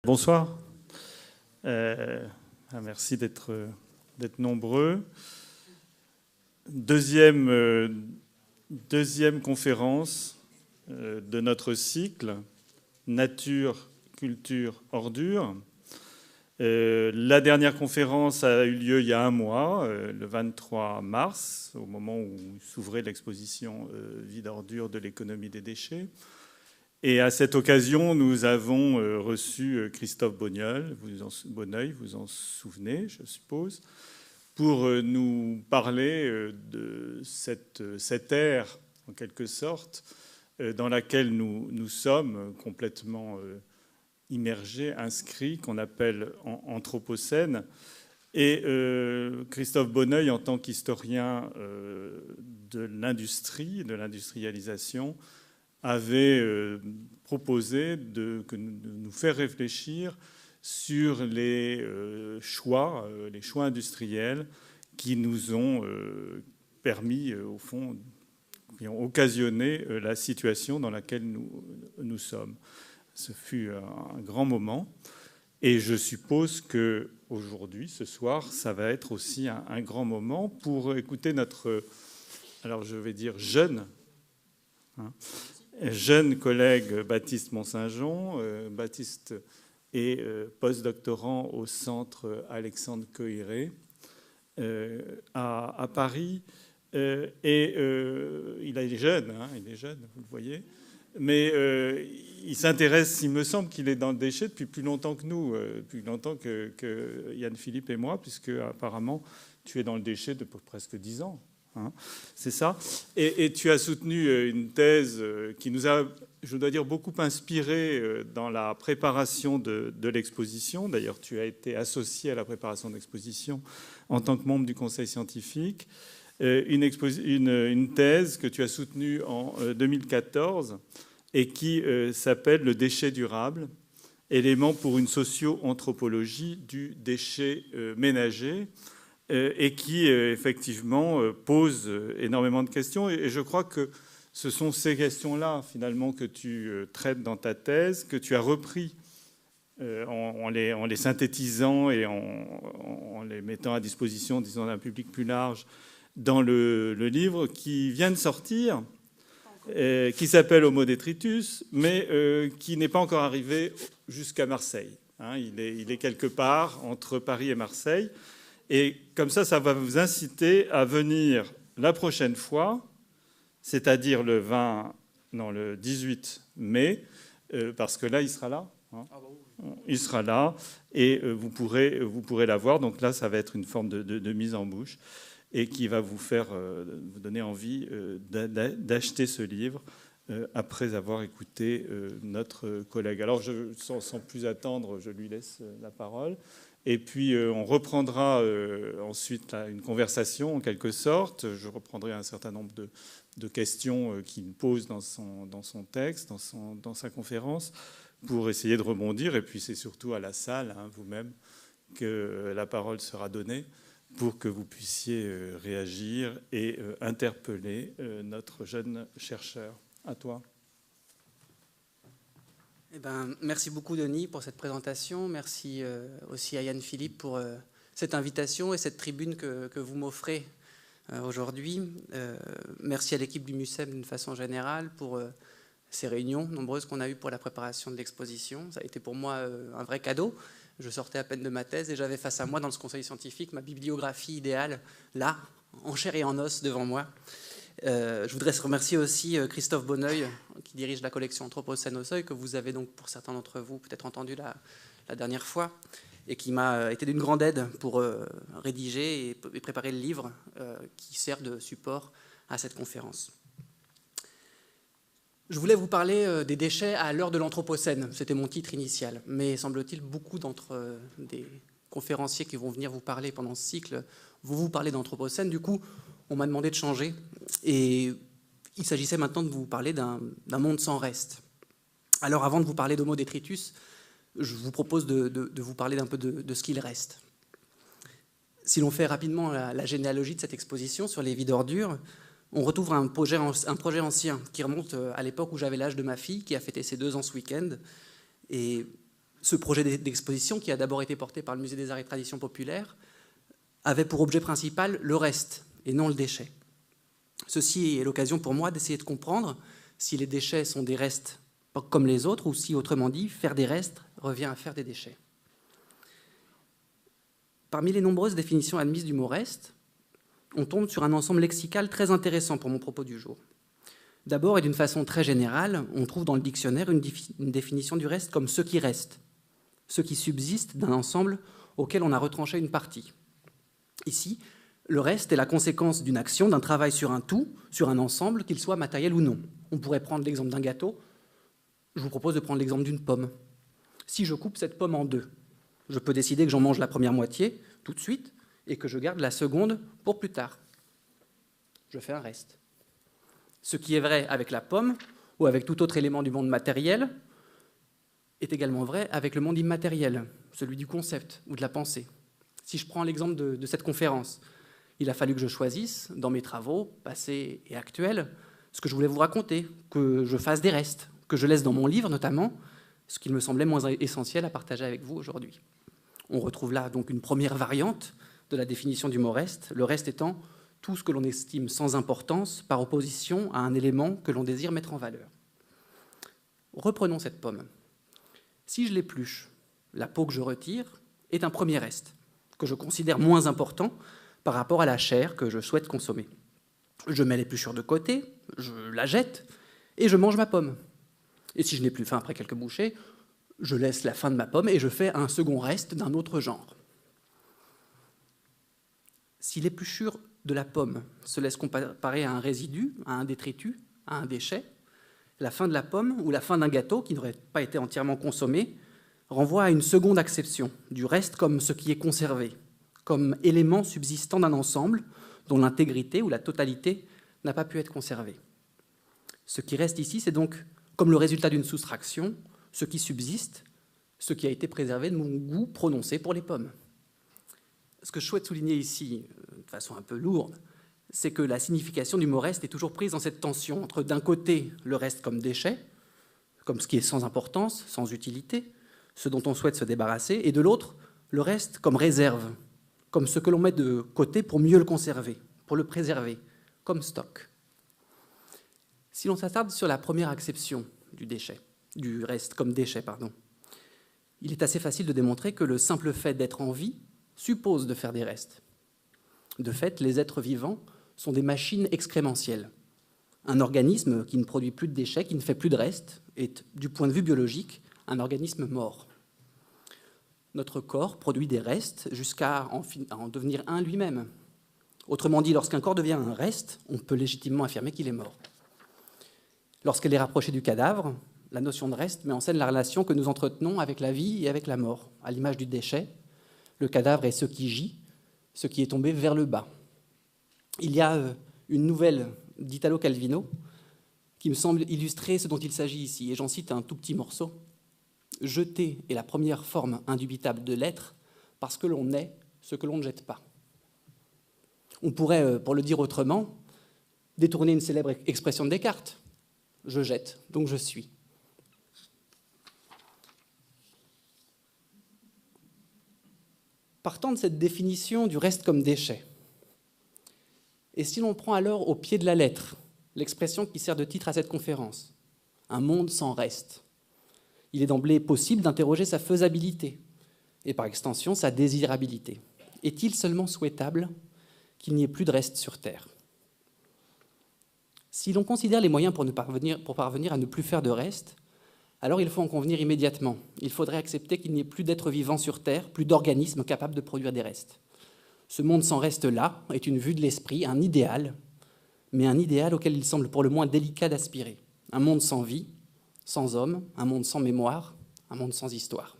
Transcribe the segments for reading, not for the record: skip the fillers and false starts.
Bonsoir. Merci d'être nombreux. Deuxième conférence de notre cycle Nature, Culture, Ordure. La dernière conférence a eu lieu il y a un mois, le 23 mars, au moment où s'ouvrait l'exposition Vie d'ordure de l'économie des déchets. Et à cette occasion, nous avons reçu Christophe Bonneuil, vous en souvenez, je suppose, pour nous parler de cette ère, en quelque sorte, dans laquelle nous sommes complètement immergés, inscrits, qu'on appelle anthropocène. Et Christophe Bonneuil, en tant qu'historien de l'industrie, de l'industrialisation, avait proposé de nous faire réfléchir sur les choix industriels qui nous ont permis, au fond, qui ont occasionné la situation dans laquelle nous sommes. Ce fut un grand moment. Et je suppose qu'aujourd'hui, ce soir, ça va être aussi un grand moment pour écouter notre, alors je vais dire jeune collègue Baptiste Mont-Saint-Jean. Baptiste est postdoctorant au centre Alexandre Coiré à Paris. Il est jeune, vous le voyez. Mais il s'intéresse, il me semble qu'il est dans le déchet depuis plus longtemps que nous, plus longtemps que Yann Philippe et moi, puisque apparemment tu es dans le déchet depuis presque 10 ans. C'est ça. Et tu as soutenu une thèse qui nous a, je dois dire, beaucoup inspiré dans la préparation de l'exposition. D'ailleurs, tu as été associé à la préparation de l'exposition en tant que membre du conseil scientifique. Une thèse que tu as soutenue en 2014 et qui s'appelle « Le déchet durable, éléments pour une socio-anthropologie du déchet ménager ». Et qui, effectivement, pose énormément de questions. Et je crois que ce sont ces questions-là, finalement, que tu traites dans ta thèse, que tu as repris en les synthétisant et en les mettant à disposition, disons, d'un public plus large, dans le livre qui vient de sortir, qui s'appelle Homo detritus, mais qui n'est pas encore arrivé jusqu'à Marseille. Il est quelque part entre Paris et Marseille. Et comme ça va vous inciter à venir la prochaine fois, c'est-à-dire le 18 mai, parce que là, il sera là. Il sera là et vous pourrez la voir. Donc là, ça va être une forme de mise en bouche et qui va vous donner envie d'acheter ce livre après avoir écouté notre collègue. Alors, sans plus attendre, je lui laisse la parole. Et puis, on reprendra ensuite une conversation, en quelque sorte. Je reprendrai un certain nombre de questions qu'il pose dans son texte, dans sa conférence, pour essayer de rebondir. Et puis, c'est surtout à la salle, vous-même, que la parole sera donnée pour que vous puissiez réagir et interpeller notre jeune chercheur. À toi. Merci beaucoup, Denis, pour cette présentation. Merci aussi à Yann Philippe pour cette invitation et cette tribune que vous m'offrez aujourd'hui. Merci à l'équipe du MUCEM d'une façon générale pour ces réunions nombreuses qu'on a eues pour la préparation de l'exposition. Ça a été pour moi un vrai cadeau. Je sortais à peine de ma thèse et j'avais face à moi, dans ce conseil scientifique, ma bibliographie idéale, là, en chair et en os, devant moi. Je voudrais remercier aussi Christophe Bonneuil, qui dirige la collection Anthropocène au Seuil, que vous avez donc, pour certains d'entre vous, peut-être entendu la dernière fois, et qui m'a été d'une grande aide pour rédiger et préparer le livre qui sert de support à cette conférence. Je voulais vous parler des déchets à l'heure de l'Anthropocène. C'était mon titre initial. Mais semble-t-il, beaucoup d'entre des conférenciers qui vont venir vous parler pendant ce cycle vont vous parler d'Anthropocène. Du coup, on m'a demandé de changer. Et il s'agissait maintenant de vous parler d'un monde sans reste. Alors, avant de vous parler d'Homo detritus, je vous propose de vous parler d'un peu de ce qu'il reste. Si l'on fait rapidement la généalogie de cette exposition sur les vies d'ordures, on retrouve un projet ancien qui remonte à l'époque où j'avais l'âge de ma fille, qui a fêté ses 2 ans ce week-end. Et Ce projet d'exposition, qui a d'abord été porté par le Musée des Arts et Traditions Populaires, avait pour objet principal le reste et non le déchet. Ceci est l'occasion pour moi d'essayer de comprendre si les déchets sont des restes comme les autres, ou si, autrement dit, faire des restes revient à faire des déchets. Parmi les nombreuses définitions admises du mot « reste », on tombe sur un ensemble lexical très intéressant pour mon propos du jour. D'abord, et d'une façon très générale, on trouve dans le dictionnaire une définition du reste comme ce qui reste, ce qui subsiste d'un ensemble auquel on a retranché une partie. Ici, le reste est la conséquence d'une action, d'un travail sur un tout, sur un ensemble, qu'il soit matériel ou non. On pourrait prendre l'exemple d'un gâteau. Je vous propose de prendre l'exemple d'une pomme. Si je coupe cette pomme en deux, je peux décider que j'en mange la première moitié tout de suite et que je garde la seconde pour plus tard. Je fais un reste. Ce qui est vrai avec la pomme ou avec tout autre élément du monde matériel est également vrai avec le monde immatériel, celui du concept ou de la pensée. Si je prends l'exemple de cette conférence, il a fallu que je choisisse, dans mes travaux passés et actuels, ce que je voulais vous raconter, que je fasse des restes, que je laisse dans mon livre notamment, ce qui me semblait moins essentiel à partager avec vous aujourd'hui. On retrouve là donc une première variante de la définition du mot reste, le reste étant tout ce que l'on estime sans importance par opposition à un élément que l'on désire mettre en valeur. Reprenons cette pomme. Si je l'épluche, la peau que je retire est un premier reste, que je considère moins important par rapport à la chair que je souhaite consommer. Je mets l'épluchure de côté, je la jette et je mange ma pomme. Et si je n'ai plus faim après quelques bouchées, je laisse la fin de ma pomme et je fais un second reste d'un autre genre. Si l'épluchure de la pomme se laisse comparer à un résidu, à un détritus, à un déchet, la fin de la pomme ou la fin d'un gâteau qui n'aurait pas été entièrement consommé renvoie à une seconde acception du reste comme ce qui est conservé, comme élément subsistant d'un ensemble dont l'intégrité ou la totalité n'a pas pu être conservée. Ce qui reste ici, c'est donc, comme le résultat d'une soustraction, ce qui subsiste, ce qui a été préservé de mon goût prononcé pour les pommes. Ce que je souhaite souligner ici, de façon un peu lourde, c'est que la signification du mot reste est toujours prise dans cette tension entre, d'un côté, le reste comme déchet, comme ce qui est sans importance, sans utilité, ce dont on souhaite se débarrasser, et de l'autre, le reste comme réserve, comme ce que l'on met de côté pour mieux le conserver, pour le préserver, comme stock. Si l'on s'attarde sur la première acception du reste comme déchet, il est assez facile de démontrer que le simple fait d'être en vie suppose de faire des restes. De fait, les êtres vivants sont des machines excrémentielles. Un organisme qui ne produit plus de déchets, qui ne fait plus de restes, est, du point de vue biologique, un organisme mort. Notre corps produit des restes jusqu'à en devenir un lui-même. Autrement dit, lorsqu'un corps devient un reste, on peut légitimement affirmer qu'il est mort. Lorsqu'elle est rapprochée du cadavre, la notion de reste met en scène la relation que nous entretenons avec la vie et avec la mort. À l'image du déchet, le cadavre est ce qui gît, ce qui est tombé vers le bas. Il y a une nouvelle d'Italo Calvino qui me semble illustrer ce dont il s'agit ici, et j'en cite un tout petit morceau. « Jeter est la première forme indubitable de l'être parce que l'on est ce que l'on ne jette pas. » On pourrait, pour le dire autrement, détourner une célèbre expression de Descartes. « Je jette, donc je suis. » Partant de cette définition du reste comme déchet, et si l'on prend alors au pied de la lettre l'expression qui sert de titre à cette conférence, un monde sans reste, il est d'emblée possible d'interroger sa faisabilité et par extension sa désirabilité. Est-il seulement souhaitable qu'il n'y ait plus de reste sur Terre? Si l'on considère les moyens pour parvenir à ne plus faire de reste, alors il faut en convenir immédiatement. Il faudrait accepter qu'il n'y ait plus d'êtres vivants sur Terre, plus d'organismes capables de produire des restes. Ce monde sans reste-là est une vue de l'esprit, un idéal, mais un idéal auquel il semble pour le moins délicat d'aspirer. Un monde sans vie, sans homme, un monde sans mémoire, un monde sans histoire.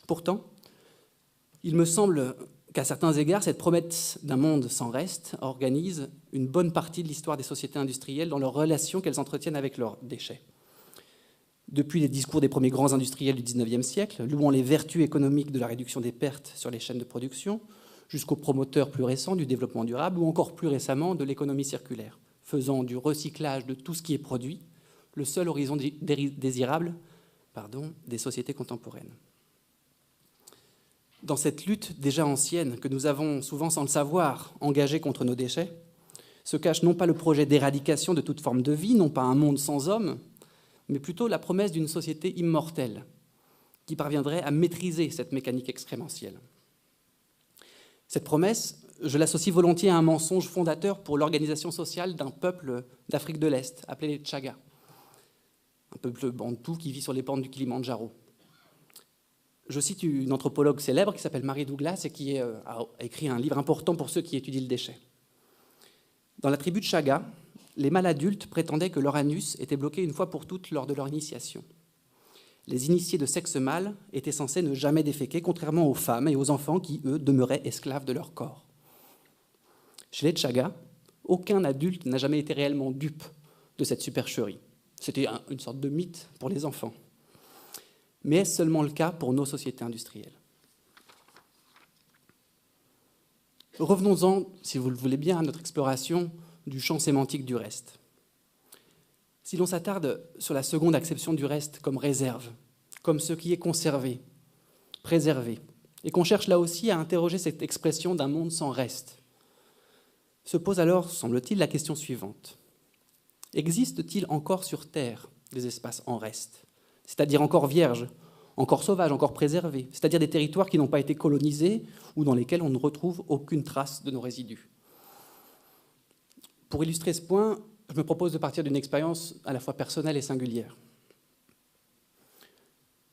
Pourtant, il me semble qu'à certains égards, cette promesse d'un monde sans reste organise une bonne partie de l'histoire des sociétés industrielles dans leurs relations qu'elles entretiennent avec leurs déchets. Depuis les discours des premiers grands industriels du XIXe siècle, louant les vertus économiques de la réduction des pertes sur les chaînes de production, jusqu'aux promoteurs plus récents du développement durable ou encore plus récemment de l'économie circulaire, faisant du recyclage de tout ce qui est produit le seul horizon désirable des sociétés contemporaines. Dans cette lutte déjà ancienne, que nous avons souvent sans le savoir engagée contre nos déchets, se cache non pas le projet d'éradication de toute forme de vie, non pas un monde sans hommes, mais plutôt la promesse d'une société immortelle qui parviendrait à maîtriser cette mécanique excrémentielle. Cette promesse, je l'associe volontiers à un mensonge fondateur pour l'organisation sociale d'un peuple d'Afrique de l'Est, appelé les Tchagas, un peuple bantou qui vit sur les pentes du Kilimandjaro. Je cite une anthropologue célèbre qui s'appelle Mary Douglas et qui a écrit un livre important pour ceux qui étudient le déchet. Dans la tribu de Chaga, les mâles adultes prétendaient que leur anus était bloqué une fois pour toutes lors de leur initiation. Les initiés de sexe mâle étaient censés ne jamais déféquer, contrairement aux femmes et aux enfants qui, eux, demeuraient esclaves de leur corps. Chez les Chaga, aucun adulte n'a jamais été réellement dupe de cette supercherie. C'était une sorte de mythe pour les enfants. Mais est-ce seulement le cas pour nos sociétés industrielles? Revenons-en, si vous le voulez bien, à notre exploration du champ sémantique du reste. Si l'on s'attarde sur la seconde acception du reste comme réserve, comme ce qui est conservé, préservé, et qu'on cherche là aussi à interroger cette expression d'un monde sans reste, se pose alors, semble-t-il, la question suivante. Existe-t-il encore sur Terre des espaces en reste, c'est-à-dire encore vierges, encore sauvages, encore préservés, c'est-à-dire des territoires qui n'ont pas été colonisés ou dans lesquels on ne retrouve aucune trace de nos résidus? Pour illustrer ce point, je me propose de partir d'une expérience à la fois personnelle et singulière.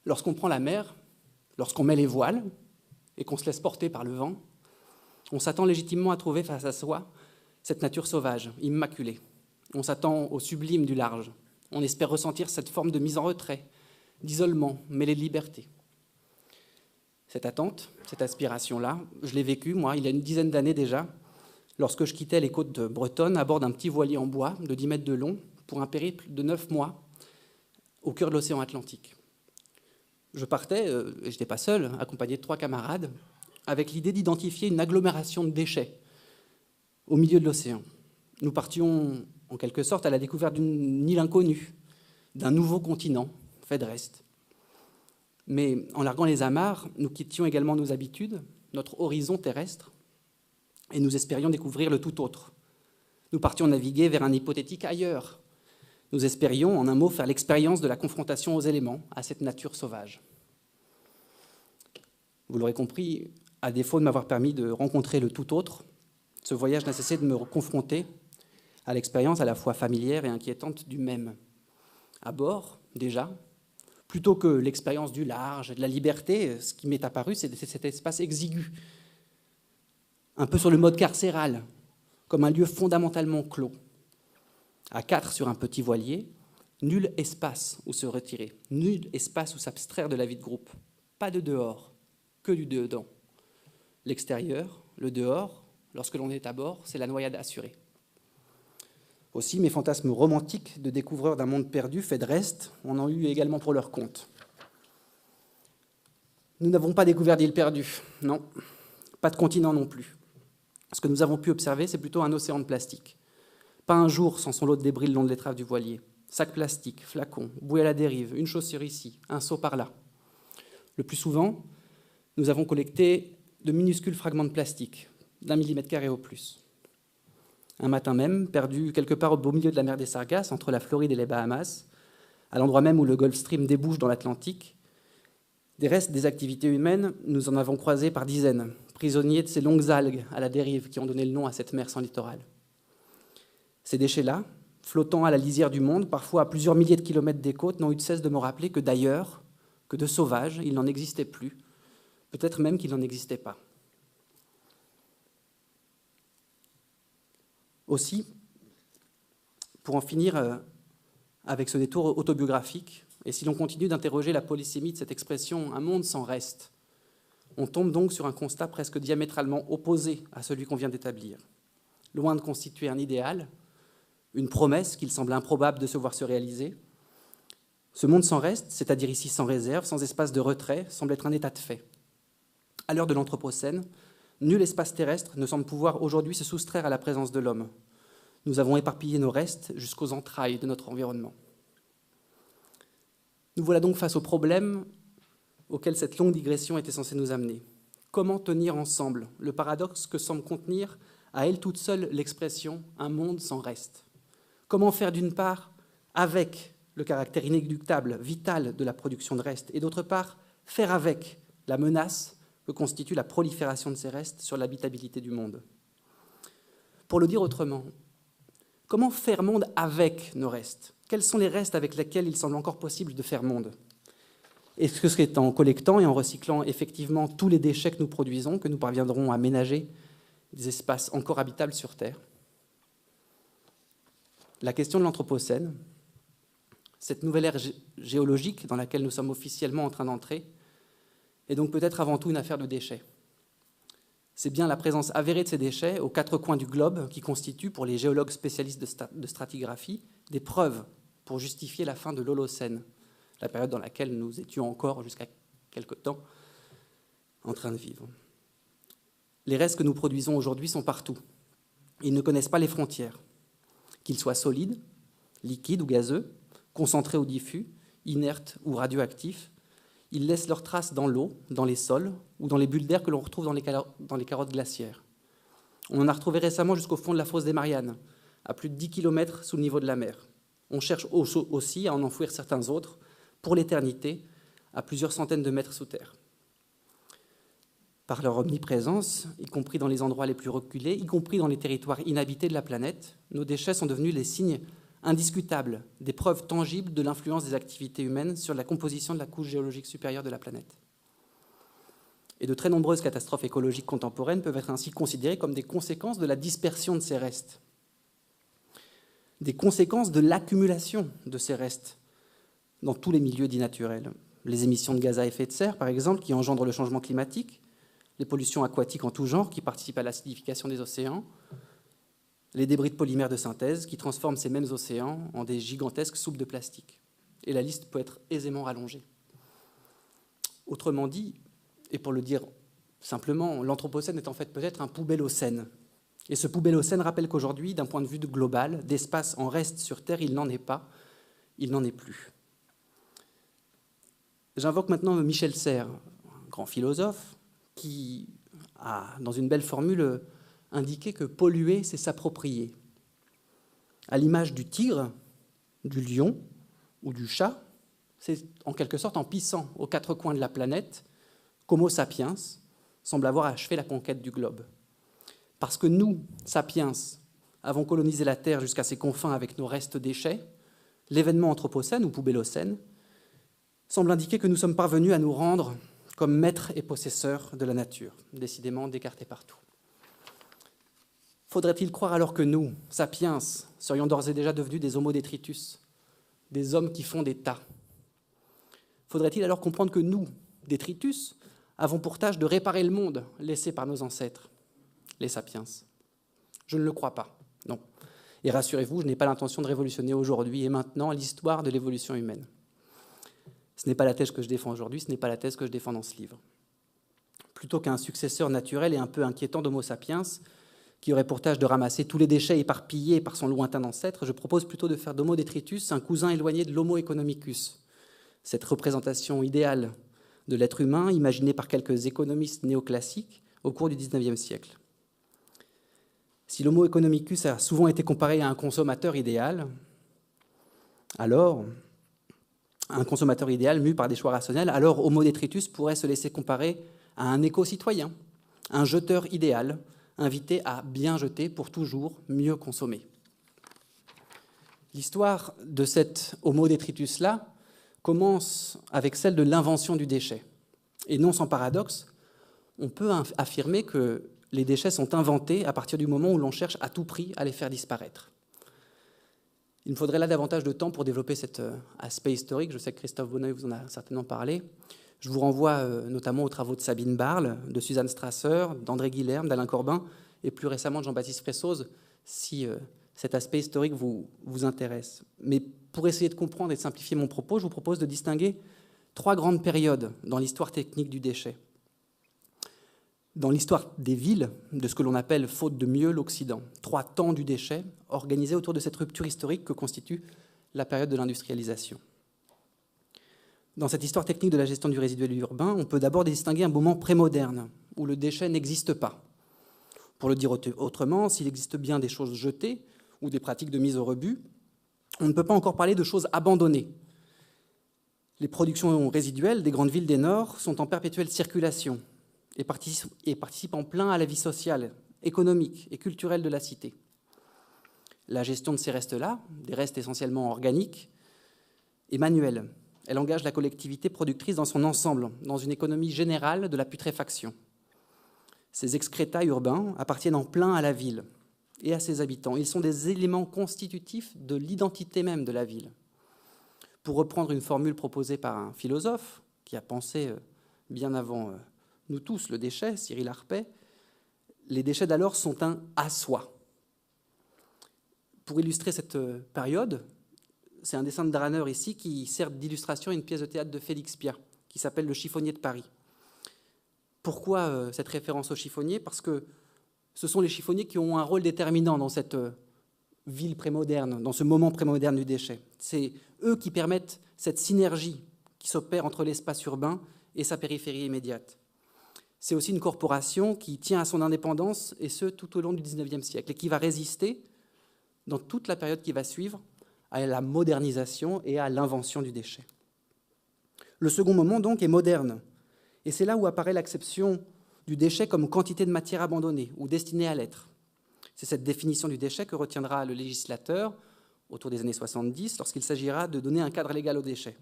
Lorsqu'on prend la mer, lorsqu'on met les voiles et qu'on se laisse porter par le vent, on s'attend légitimement à trouver face à soi cette nature sauvage, immaculée. On s'attend au sublime du large. On espère ressentir cette forme de mise en retrait, d'isolement, mêlée de liberté. Cette attente, cette aspiration-là, je l'ai vécue, moi, il y a une dizaine d'années déjà, lorsque je quittais les côtes bretonnes à bord d'un petit voilier en bois de 10 mètres de long pour un périple de 9 mois au cœur de l'océan Atlantique. Je partais, et je n'étais pas seul, accompagné de 3 camarades, avec l'idée d'identifier une agglomération de déchets au milieu de l'océan. Nous partions en quelque sorte à la découverte d'une île inconnue, d'un nouveau continent fait de reste. Mais en larguant les amarres, nous quittions également nos habitudes, notre horizon terrestre, et nous espérions découvrir le tout autre. Nous partions naviguer vers un hypothétique ailleurs. Nous espérions, en un mot, faire l'expérience de la confrontation aux éléments, à cette nature sauvage. Vous l'aurez compris, à défaut de m'avoir permis de rencontrer le tout autre, ce voyage n'a cessé de me confronter à l'expérience à la fois familière et inquiétante du même. À bord, déjà, plutôt que l'expérience du large et de la liberté, ce qui m'est apparu, c'est cet espace exigu, un peu sur le mode carcéral, comme un lieu fondamentalement clos. À 4 sur un petit voilier, nul espace où se retirer, nul espace où s'abstraire de la vie de groupe. Pas de dehors, que du dedans. L'extérieur, le dehors, lorsque l'on est à bord, c'est la noyade assurée. Aussi, mes fantasmes romantiques de découvreurs d'un monde perdu fait de reste en ont eu également pour leur compte. Nous n'avons pas découvert d'île perdue, non, pas de continent non plus. Ce que nous avons pu observer, c'est plutôt un océan de plastique. Pas un jour sans son lot de débris le long de l'étrave du voilier. Sacs plastiques, flacons, bouées à la dérive, une chaussure ici, un seau par là. Le plus souvent, nous avons collecté de minuscules fragments de plastique, d'1 mm² au plus. Un matin même, perdu quelque part au beau milieu de la mer des Sargasses, entre la Floride et les Bahamas, à l'endroit même où le Gulf Stream débouche dans l'Atlantique, des restes des activités humaines, nous en avons croisé par dizaines, prisonniers de ces longues algues à la dérive qui ont donné le nom à cette mer sans littoral. Ces déchets-là, flottant à la lisière du monde, parfois à plusieurs milliers de kilomètres des côtes, n'ont eu de cesse de me rappeler que d'ailleurs, que de sauvages, il n'en existait plus, peut-être même qu'il n'en existait pas. Aussi, pour en finir avec ce détour autobiographique, et si l'on continue d'interroger la polysémie de cette expression « un monde sans reste », on tombe donc sur un constat presque diamétralement opposé à celui qu'on vient d'établir. Loin de constituer un idéal, une promesse qu'il semble improbable de se voir se réaliser, ce monde sans reste, c'est-à-dire ici sans réserve, sans espace de retrait, semble être un état de fait. À l'heure de l'Anthropocène, nul espace terrestre ne semble pouvoir aujourd'hui se soustraire à la présence de l'homme. Nous avons éparpillé nos restes jusqu'aux entrailles de notre environnement. Nous voilà donc face au problème auquel cette longue digression était censée nous amener. Comment tenir ensemble le paradoxe que semble contenir à elle toute seule l'expression « un monde sans reste ». Comment faire d'une part avec le caractère inéluctable, vital de la production de restes, et d'autre part faire avec la menace que constitue la prolifération de ces restes sur l'habitabilité du monde. Pour le dire autrement, comment faire monde avec nos restes? Quels sont les restes avec lesquels il semble encore possible de faire monde? Est-ce que c'est en collectant et en recyclant effectivement tous les déchets que nous produisons que nous parviendrons à ménager des espaces encore habitables sur Terre? La question de l'Anthropocène, cette nouvelle ère géologique dans laquelle nous sommes officiellement en train d'entrer, est donc peut-être avant tout une affaire de déchets. C'est bien la présence avérée de ces déchets aux quatre coins du globe qui constitue, pour les géologues spécialistes de stratigraphie, des preuves pour justifier la fin de l'Holocène, la période dans laquelle nous étions encore, jusqu'à quelque temps, en train de vivre. Les restes que nous produisons aujourd'hui sont partout. Ils ne connaissent pas les frontières. Qu'ils soient solides, liquides ou gazeux, concentrés ou diffus, inertes ou radioactifs, ils laissent leurs traces dans l'eau, dans les sols ou dans les bulles d'air que l'on retrouve dans les carottes glaciaires. On en a retrouvé récemment jusqu'au fond de la fosse des Mariannes, à plus de 10 km sous le niveau de la mer. On cherche aussi à en enfouir certains autres, pour l'éternité, à plusieurs centaines de mètres sous terre. Par leur omniprésence, y compris dans les endroits les plus reculés, y compris dans les territoires inhabités de la planète, nos déchets sont devenus les signes indiscutables, des preuves tangibles de l'influence des activités humaines sur la composition de la couche géologique supérieure de la planète. Et de très nombreuses catastrophes écologiques contemporaines peuvent être ainsi considérées comme des conséquences de la dispersion de ces restes, des conséquences de l'accumulation de ces restes dans tous les milieux dits naturels. Les émissions de gaz à effet de serre, par exemple, qui engendrent le changement climatique, les pollutions aquatiques en tout genre qui participent à l'acidification des océans, les débris de polymères de synthèse qui transforment ces mêmes océans en des gigantesques soupes de plastique. Et la liste peut être aisément rallongée. Autrement dit, et pour le dire simplement, l'Anthropocène est en fait peut-être un poubellocène. Et ce poubellocène rappelle qu'aujourd'hui, d'un point de vue global, d'espace en reste sur Terre, il n'en est pas, il n'en est plus. J'invoque maintenant Michel Serres, un grand philosophe, qui a, dans une belle formule, indiqué que polluer, c'est s'approprier. À l'image du tigre, du lion ou du chat, c'est en quelque sorte en pissant aux quatre coins de la planète qu'Homo sapiens semble avoir achevé la conquête du globe. Parce que nous, sapiens, avons colonisé la Terre jusqu'à ses confins avec nos restes déchets, l'événement anthropocène ou poubellocène semble indiquer que nous sommes parvenus à nous rendre comme maîtres et possesseurs de la nature, décidément d'écarter partout. Faudrait-il croire alors que nous, sapiens, serions d'ores et déjà devenus des homo detritus, des hommes qui font des tas? Faudrait-il alors comprendre que nous, détritus, avons pour tâche de réparer le monde laissé par nos ancêtres, les sapiens? Je ne le crois pas, non. Et rassurez-vous, je n'ai pas l'intention de révolutionner aujourd'hui et maintenant l'histoire de l'évolution humaine. Ce n'est pas la thèse que je défends aujourd'hui, ce n'est pas la thèse que je défends dans ce livre. Plutôt qu'un successeur naturel et un peu inquiétant d'Homo sapiens, qui aurait pour tâche de ramasser tous les déchets éparpillés par son lointain ancêtre, je propose plutôt de faire d'Homo detritus un cousin éloigné de l'Homo economicus, cette représentation idéale de l'être humain imaginée par quelques économistes néoclassiques au cours du XIXe siècle. Si l'Homo economicus a souvent été comparé à un consommateur idéal, alors, un consommateur idéal mu par des choix rationnels, alors Homo detritus pourrait se laisser comparer à un éco-citoyen, un jeteur idéal, invité à bien jeter pour toujours mieux consommer. L'histoire de cet Homo detritus-là commence avec celle de l'invention du déchet. Et non sans paradoxe, on peut affirmer que les déchets sont inventés à partir du moment où l'on cherche à tout prix à les faire disparaître. Il me faudrait là davantage de temps pour développer cet aspect historique. Je sais que Christophe Bonneuil vous en a certainement parlé. Je vous renvoie notamment aux travaux de Sabine Barle, de Suzanne Strasser, d'André Guilherme, d'Alain Corbin et plus récemment de Jean-Baptiste Fressoz, si cet aspect historique vous intéresse. Mais pour essayer de comprendre et de simplifier mon propos, je vous propose de distinguer 3 grandes périodes dans l'histoire technique du déchet. Dans l'histoire des villes, de ce que l'on appelle, faute de mieux, l'Occident. 3 temps du déchet organisés autour de cette rupture historique que constitue la période de l'industrialisation. Dans cette histoire technique de la gestion du résiduel urbain, on peut d'abord distinguer un moment prémoderne, où le déchet n'existe pas. Pour le dire autrement, s'il existe bien des choses jetées ou des pratiques de mise au rebut, on ne peut pas encore parler de choses abandonnées. Les productions résiduelles des grandes villes des Nord sont en perpétuelle circulation et participent en plein à la vie sociale, économique et culturelle de la cité. La gestion de ces restes-là, des restes essentiellement organiques, est manuelle. Elle engage la collectivité productrice dans son ensemble, dans une économie générale de la putréfaction. Ces excréta urbains appartiennent en plein à la ville et à ses habitants. Ils sont des éléments constitutifs de l'identité même de la ville. Pour reprendre une formule proposée par un philosophe qui a pensé bien avant nous tous le déchet, Cyril Arpet, les déchets d'alors sont un « à soi ». Pour illustrer cette période, c'est un dessin de Draneur ici qui sert d'illustration à une pièce de théâtre de Félix Piat qui s'appelle « Le chiffonnier de Paris ». Pourquoi cette référence aux chiffonniers? Parce que ce sont les chiffonniers qui ont un rôle déterminant dans cette ville prémoderne, dans ce moment prémoderne du déchet. C'est eux qui permettent cette synergie qui s'opère entre l'espace urbain et sa périphérie immédiate. C'est aussi une corporation qui tient à son indépendance, et ce, tout au long du XIXe siècle, et qui va résister, dans toute la période qui va suivre, à la modernisation et à l'invention du déchet. Le second moment, donc, est moderne. Et c'est là où apparaît l'acception du déchet comme quantité de matière abandonnée ou destinée à l'être. C'est cette définition du déchet que retiendra le législateur autour des années 70 lorsqu'il s'agira de donner un cadre légal au déchet.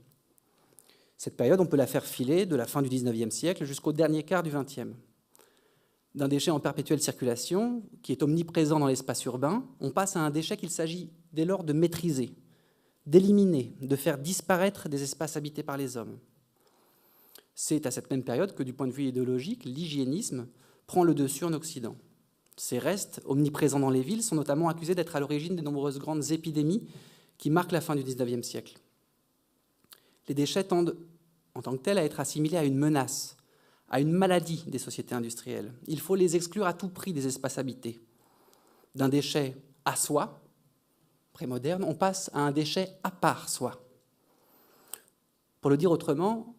Cette période, on peut la faire filer de la fin du XIXe siècle jusqu'au dernier quart du XXe. D'un déchet en perpétuelle circulation, qui est omniprésent dans l'espace urbain, on passe à un déchet qu'il s'agit dès lors de maîtriser, d'éliminer, de faire disparaître des espaces habités par les hommes. C'est à cette même période que, du point de vue idéologique, l'hygiénisme prend le dessus en Occident. Ces restes, omniprésents dans les villes, sont notamment accusés d'être à l'origine des nombreuses grandes épidémies qui marquent la fin du XIXe siècle. Les déchets tendent, en tant que tels, à être assimilés à une menace, à une maladie des sociétés industrielles. Il faut les exclure à tout prix des espaces habités. D'un déchet à soi, prémoderne, on passe à un déchet à part soi. Pour le dire autrement,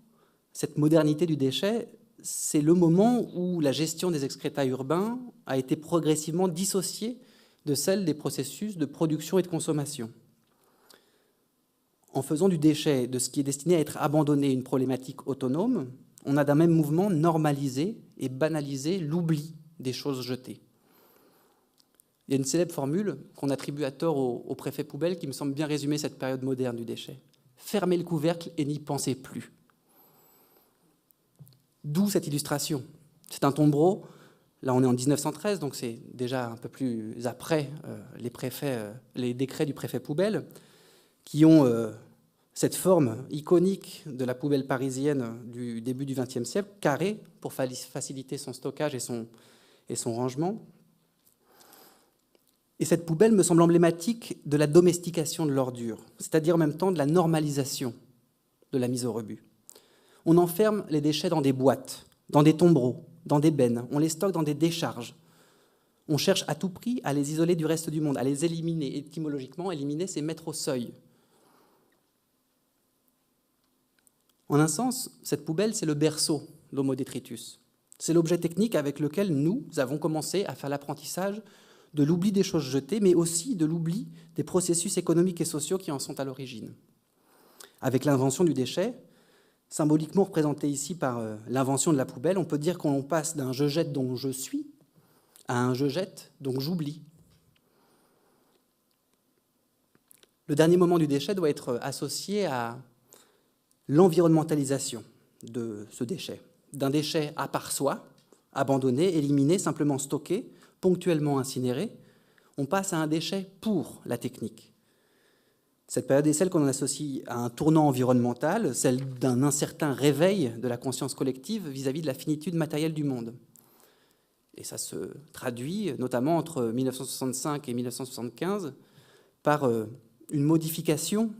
cette modernité du déchet, c'est le moment où la gestion des excréta urbains a été progressivement dissociée de celle des processus de production et de consommation. En faisant du déchet, de ce qui est destiné à être abandonné, une problématique autonome, on a d'un même mouvement normalisé et banalisé l'oubli des choses jetées. Il y a une célèbre formule qu'on attribue à tort au préfet poubelle qui me semble bien résumer cette période moderne du déchet. Fermez le couvercle et n'y pensez plus. D'où cette illustration. C'est un tombereau. Là, on est en 1913, donc c'est déjà un peu plus après les décrets du préfet poubelle, qui ont cette forme iconique de la poubelle parisienne du début du XXe siècle, carrée, pour faciliter son stockage et son rangement. Et cette poubelle me semble emblématique de la domestication de l'ordure, c'est-à-dire en même temps de la normalisation de la mise au rebut. On enferme les déchets dans des boîtes, dans des tombereaux, dans des bennes, on les stocke dans des décharges. On cherche à tout prix à les isoler du reste du monde, à les éliminer. Étymologiquement, éliminer, c'est mettre au seuil. En un sens, cette poubelle, c'est le berceau d'Homo detritus. C'est l'objet technique avec lequel nous avons commencé à faire l'apprentissage de l'oubli des choses jetées, mais aussi de l'oubli des processus économiques et sociaux qui en sont à l'origine. Avec l'invention du déchet, symboliquement représenté ici par l'invention de la poubelle, on peut dire qu'on passe d'un « je jette donc je suis » à un « je jette donc j'oublie ». Le dernier moment du déchet doit être associé à l'environnementalisation de ce déchet. D'un déchet à part soi, abandonné, éliminé, simplement stocké, ponctuellement incinéré, on passe à un déchet pour la technique. Cette période est celle qu'on associe à un tournant environnemental, celle d'un incertain réveil de la conscience collective vis-à-vis de la finitude matérielle du monde. Et ça se traduit notamment entre 1965 et 1975 par une modification,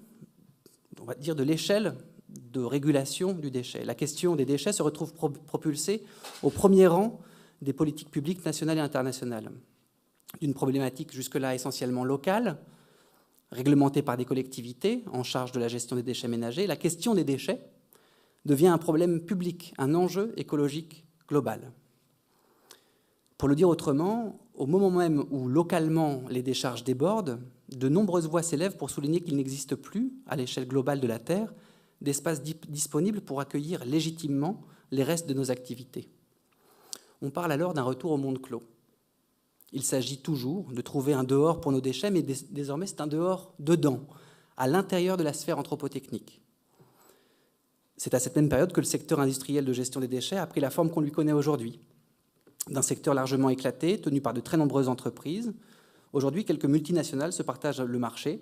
on va dire, de l'échelle de régulation du déchet. La question des déchets se retrouve propulsée au premier rang des politiques publiques nationales et internationales. D'une problématique jusque-là essentiellement locale, réglementée par des collectivités en charge de la gestion des déchets ménagers, la question des déchets devient un problème public, un enjeu écologique global. Pour le dire autrement, au moment même où localement les décharges débordent, de nombreuses voix s'élèvent pour souligner qu'il n'existe plus, à l'échelle globale de la Terre, d'espace disponible pour accueillir légitimement les restes de nos activités. On parle alors d'un retour au monde clos. Il s'agit toujours de trouver un dehors pour nos déchets, mais désormais c'est un dehors dedans, à l'intérieur de la sphère anthropotechnique. C'est à cette même période que le secteur industriel de gestion des déchets a pris la forme qu'on lui connaît aujourd'hui, d'un secteur largement éclaté, tenu par de très nombreuses entreprises. Aujourd'hui, quelques multinationales se partagent le marché,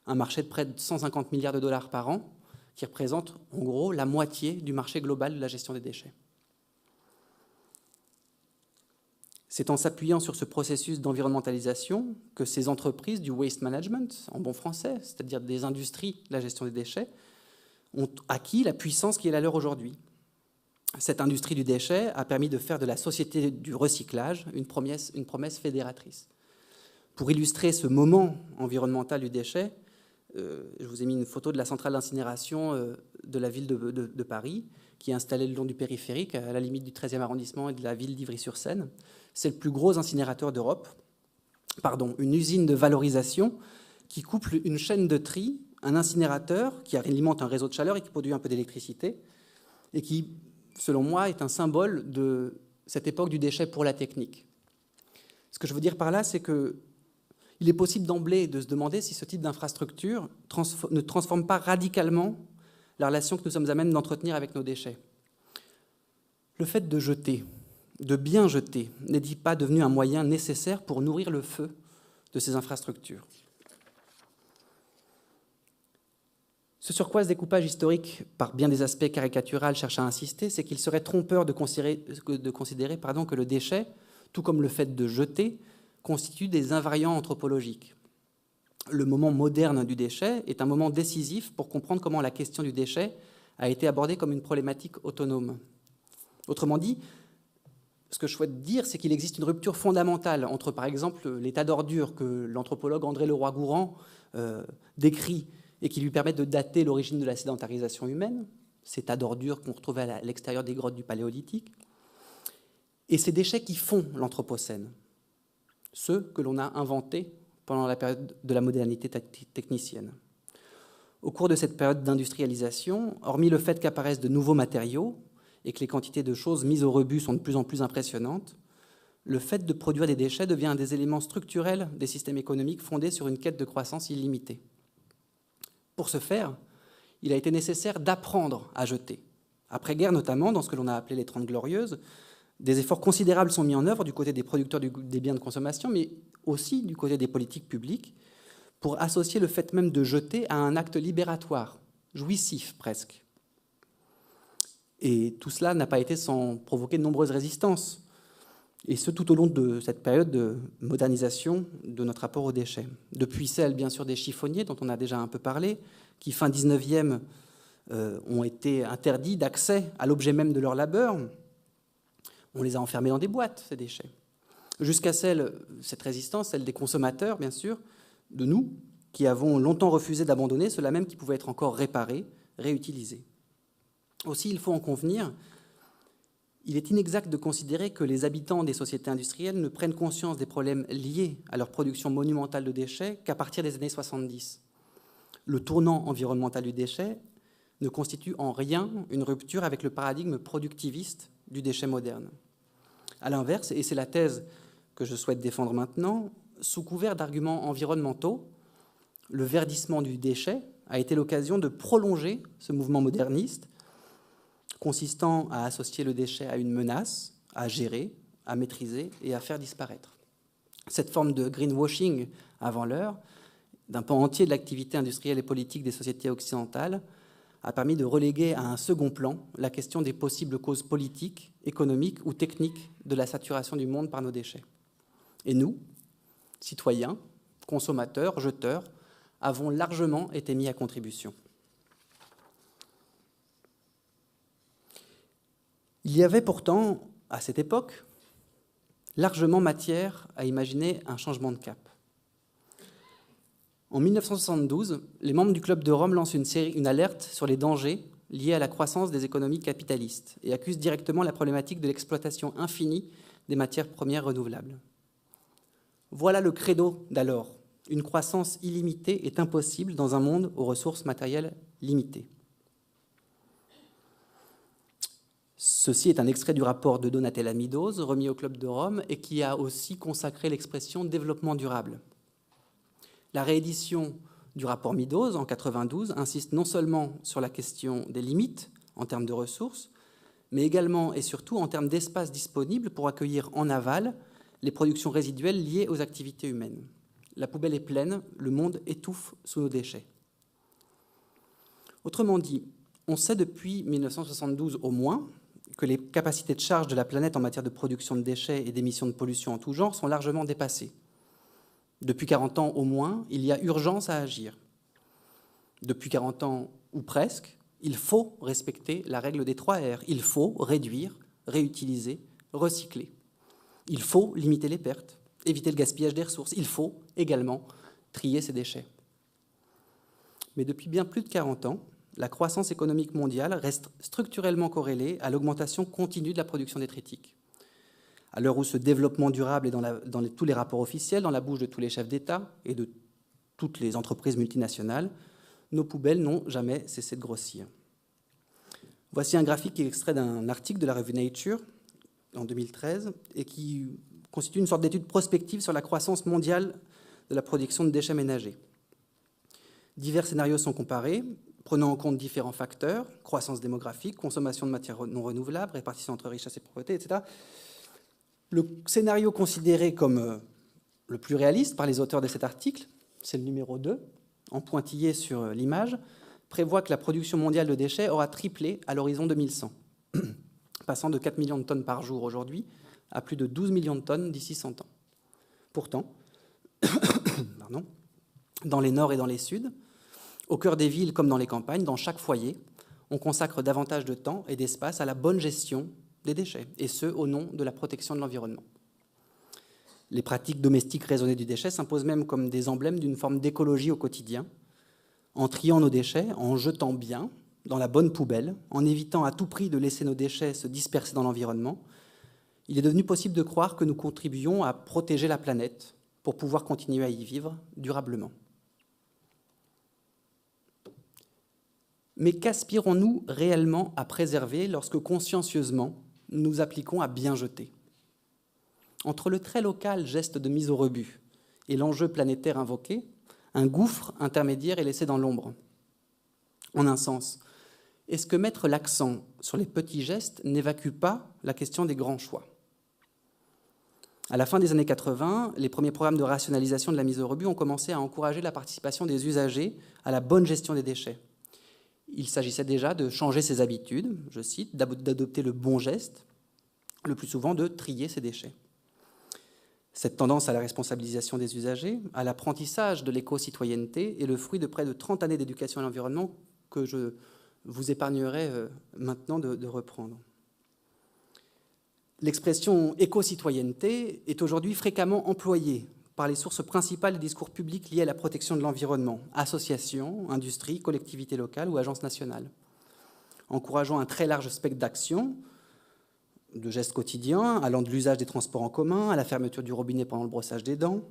un marché de près de 150 milliards de dollars par an, qui représente en gros la moitié du marché global de la gestion des déchets. C'est en s'appuyant sur ce processus d'environnementalisation que ces entreprises du waste management, en bon français, c'est-à-dire des industries de la gestion des déchets, ont acquis la puissance qui est la leur aujourd'hui. Cette industrie du déchet a permis de faire de la société du recyclage une promesse fédératrice. Pour illustrer ce moment environnemental du déchet, je vous ai mis une photo de la centrale d'incinération de la ville de Paris, qui est installée le long du périphérique, à la limite du 13e arrondissement et de la ville d'Ivry-sur-Seine. C'est le plus gros incinérateur d'Europe, une usine de valorisation qui couple une chaîne de tri, un incinérateur qui alimente un réseau de chaleur et qui produit un peu d'électricité, et qui, selon moi, est un symbole de cette époque du déchet pour la technique. Ce que je veux dire par là, c'est qu'il est possible d'emblée de se demander si ce type d'infrastructure ne transforme pas radicalement la relation que nous sommes à même d'entretenir avec nos déchets. Le fait de jeter, de bien jeter, n'est-il pas devenu un moyen nécessaire pour nourrir le feu de ces infrastructures ? Ce sur quoi ce découpage historique, par bien des aspects caricatural, cherche à insister, c'est qu'il serait trompeur de considérer que le déchet, tout comme le fait de jeter, constitue des invariants anthropologiques. Le moment moderne du déchet est un moment décisif pour comprendre comment la question du déchet a été abordée comme une problématique autonome. Autrement dit, ce que je souhaite dire, c'est qu'il existe une rupture fondamentale entre, par exemple, l'état d'ordure que l'anthropologue André Leroy-Gourhan décrit et qui lui permet de dater l'origine de la sédentarisation humaine, ces tas d'ordures qu'on retrouvait à l'extérieur des grottes du Paléolithique, et ces déchets qui font l'Anthropocène, ceux que l'on a inventés pendant la période de la modernité technicienne. Au cours de cette période d'industrialisation, hormis le fait qu'apparaissent de nouveaux matériaux et que les quantités de choses mises au rebut sont de plus en plus impressionnantes, le fait de produire des déchets devient un des éléments structurels des systèmes économiques fondés sur une quête de croissance illimitée. Pour ce faire, il a été nécessaire d'apprendre à jeter. Après-guerre, notamment, dans ce que l'on a appelé les 30 Glorieuses, des efforts considérables sont mis en œuvre du côté des producteurs des biens de consommation, mais aussi du côté des politiques publiques, pour associer le fait même de jeter à un acte libératoire, jouissif presque. Et tout cela n'a pas été sans provoquer de nombreuses résistances, et ce tout au long de cette période de modernisation de notre rapport aux déchets. Depuis celle, bien sûr, des chiffonniers, dont on a déjà un peu parlé, qui, fin 19e, ont été interdits d'accès à l'objet même de leur labeur. On les a enfermés dans des boîtes, ces déchets. Jusqu'à cette résistance, celle des consommateurs, bien sûr, de nous, qui avons longtemps refusé d'abandonner cela même qui pouvait être encore réparé, réutilisé. Aussi, il faut en convenir, il est inexact de considérer que les habitants des sociétés industrielles ne prennent conscience des problèmes liés à leur production monumentale de déchets qu'à partir des années 70. Le tournant environnemental du déchet ne constitue en rien une rupture avec le paradigme productiviste du déchet moderne. À l'inverse, et c'est la thèse que je souhaite défendre maintenant, sous couvert d'arguments environnementaux, le verdissement du déchet a été l'occasion de prolonger ce mouvement moderniste consistant à associer le déchet à une menace, à gérer, à maîtriser et à faire disparaître. Cette forme de greenwashing avant l'heure, d'un pan entier de l'activité industrielle et politique des sociétés occidentales, a permis de reléguer à un second plan la question des possibles causes politiques, économiques ou techniques de la saturation du monde par nos déchets. Et nous, citoyens, consommateurs, jeteurs, avons largement été mis à contribution. Il y avait pourtant, à cette époque, largement matière à imaginer un changement de cap. En 1972, les membres du Club de Rome lancent une alerte sur les dangers liées à la croissance des économies capitalistes et accuse directement la problématique de l'exploitation infinie des matières premières renouvelables. Voilà le credo d'alors. Une croissance illimitée est impossible dans un monde aux ressources matérielles limitées. Ceci est un extrait du rapport de Donatella Meadows, remis au Club de Rome, et qui a aussi consacré l'expression « développement durable ». La réédition du rapport Meadows, en 1992, insiste non seulement sur la question des limites en termes de ressources, mais également et surtout en termes d'espace disponible pour accueillir en aval les productions résiduelles liées aux activités humaines. La poubelle est pleine, le monde étouffe sous nos déchets. Autrement dit, on sait depuis 1972 au moins que les capacités de charge de la planète en matière de production de déchets et d'émissions de pollution en tout genre sont largement dépassées. Depuis 40 ans au moins, il y a urgence à agir. Depuis 40 ans, ou presque, il faut respecter la règle des 3 R. Il faut réduire, réutiliser, recycler. Il faut limiter les pertes, éviter le gaspillage des ressources. Il faut également trier ces déchets. Mais depuis bien plus de 40 ans, la croissance économique mondiale reste structurellement corrélée à l'augmentation continue de la production détritique. À l'heure où ce développement durable est dans tous les rapports officiels, dans la bouche de tous les chefs d'État et de toutes les entreprises multinationales, nos poubelles n'ont jamais cessé de grossir. Voici un graphique qui est extrait d'un article de la revue Nature en 2013 et qui constitue une sorte d'étude prospective sur la croissance mondiale de la production de déchets ménagers. Divers scénarios sont comparés, prenant en compte différents facteurs, croissance démographique, consommation de matières non renouvelables, répartition entre richesses et pauvreté, etc. Le scénario considéré comme le plus réaliste par les auteurs de cet article, c'est le numéro 2, en pointillé sur l'image, prévoit que la production mondiale de déchets aura triplé à l'horizon 2100, passant de 4 millions de tonnes par jour aujourd'hui à plus de 12 millions de tonnes d'ici 100 ans. Pourtant, dans les nords et dans les suds, au cœur des villes comme dans les campagnes, dans chaque foyer, on consacre davantage de temps et d'espace à la bonne gestion des déchets, et ce, au nom de la protection de l'environnement. Les pratiques domestiques raisonnées du déchet s'imposent même comme des emblèmes d'une forme d'écologie au quotidien, en triant nos déchets, en jetant bien dans la bonne poubelle, en évitant à tout prix de laisser nos déchets se disperser dans l'environnement. Il est devenu possible de croire que nous contribuons à protéger la planète pour pouvoir continuer à y vivre durablement. Mais qu'aspirons-nous réellement à préserver lorsque consciencieusement nous nous appliquons à bien jeter ? Entre le très local geste de mise au rebut et l'enjeu planétaire invoqué, un gouffre intermédiaire est laissé dans l'ombre. En un sens, est-ce que mettre l'accent sur les petits gestes n'évacue pas la question des grands choix ? À la fin des années 80, les premiers programmes de rationalisation de la mise au rebut ont commencé à encourager la participation des usagers à la bonne gestion des déchets. Il s'agissait déjà de changer ses habitudes, je cite, d'adopter le bon geste, le plus souvent de trier ses déchets. Cette tendance à la responsabilisation des usagers, à l'apprentissage de l'éco-citoyenneté est le fruit de près de 30 années d'éducation à l'environnement que je vous épargnerai maintenant de reprendre. L'expression éco-citoyenneté est aujourd'hui fréquemment employée par les sources principales des discours publics liés à la protection de l'environnement, associations, industries, collectivités locales ou agences nationales, encourageant un très large spectre d'actions, de gestes quotidiens, allant de l'usage des transports en commun à la fermeture du robinet pendant le brossage des dents,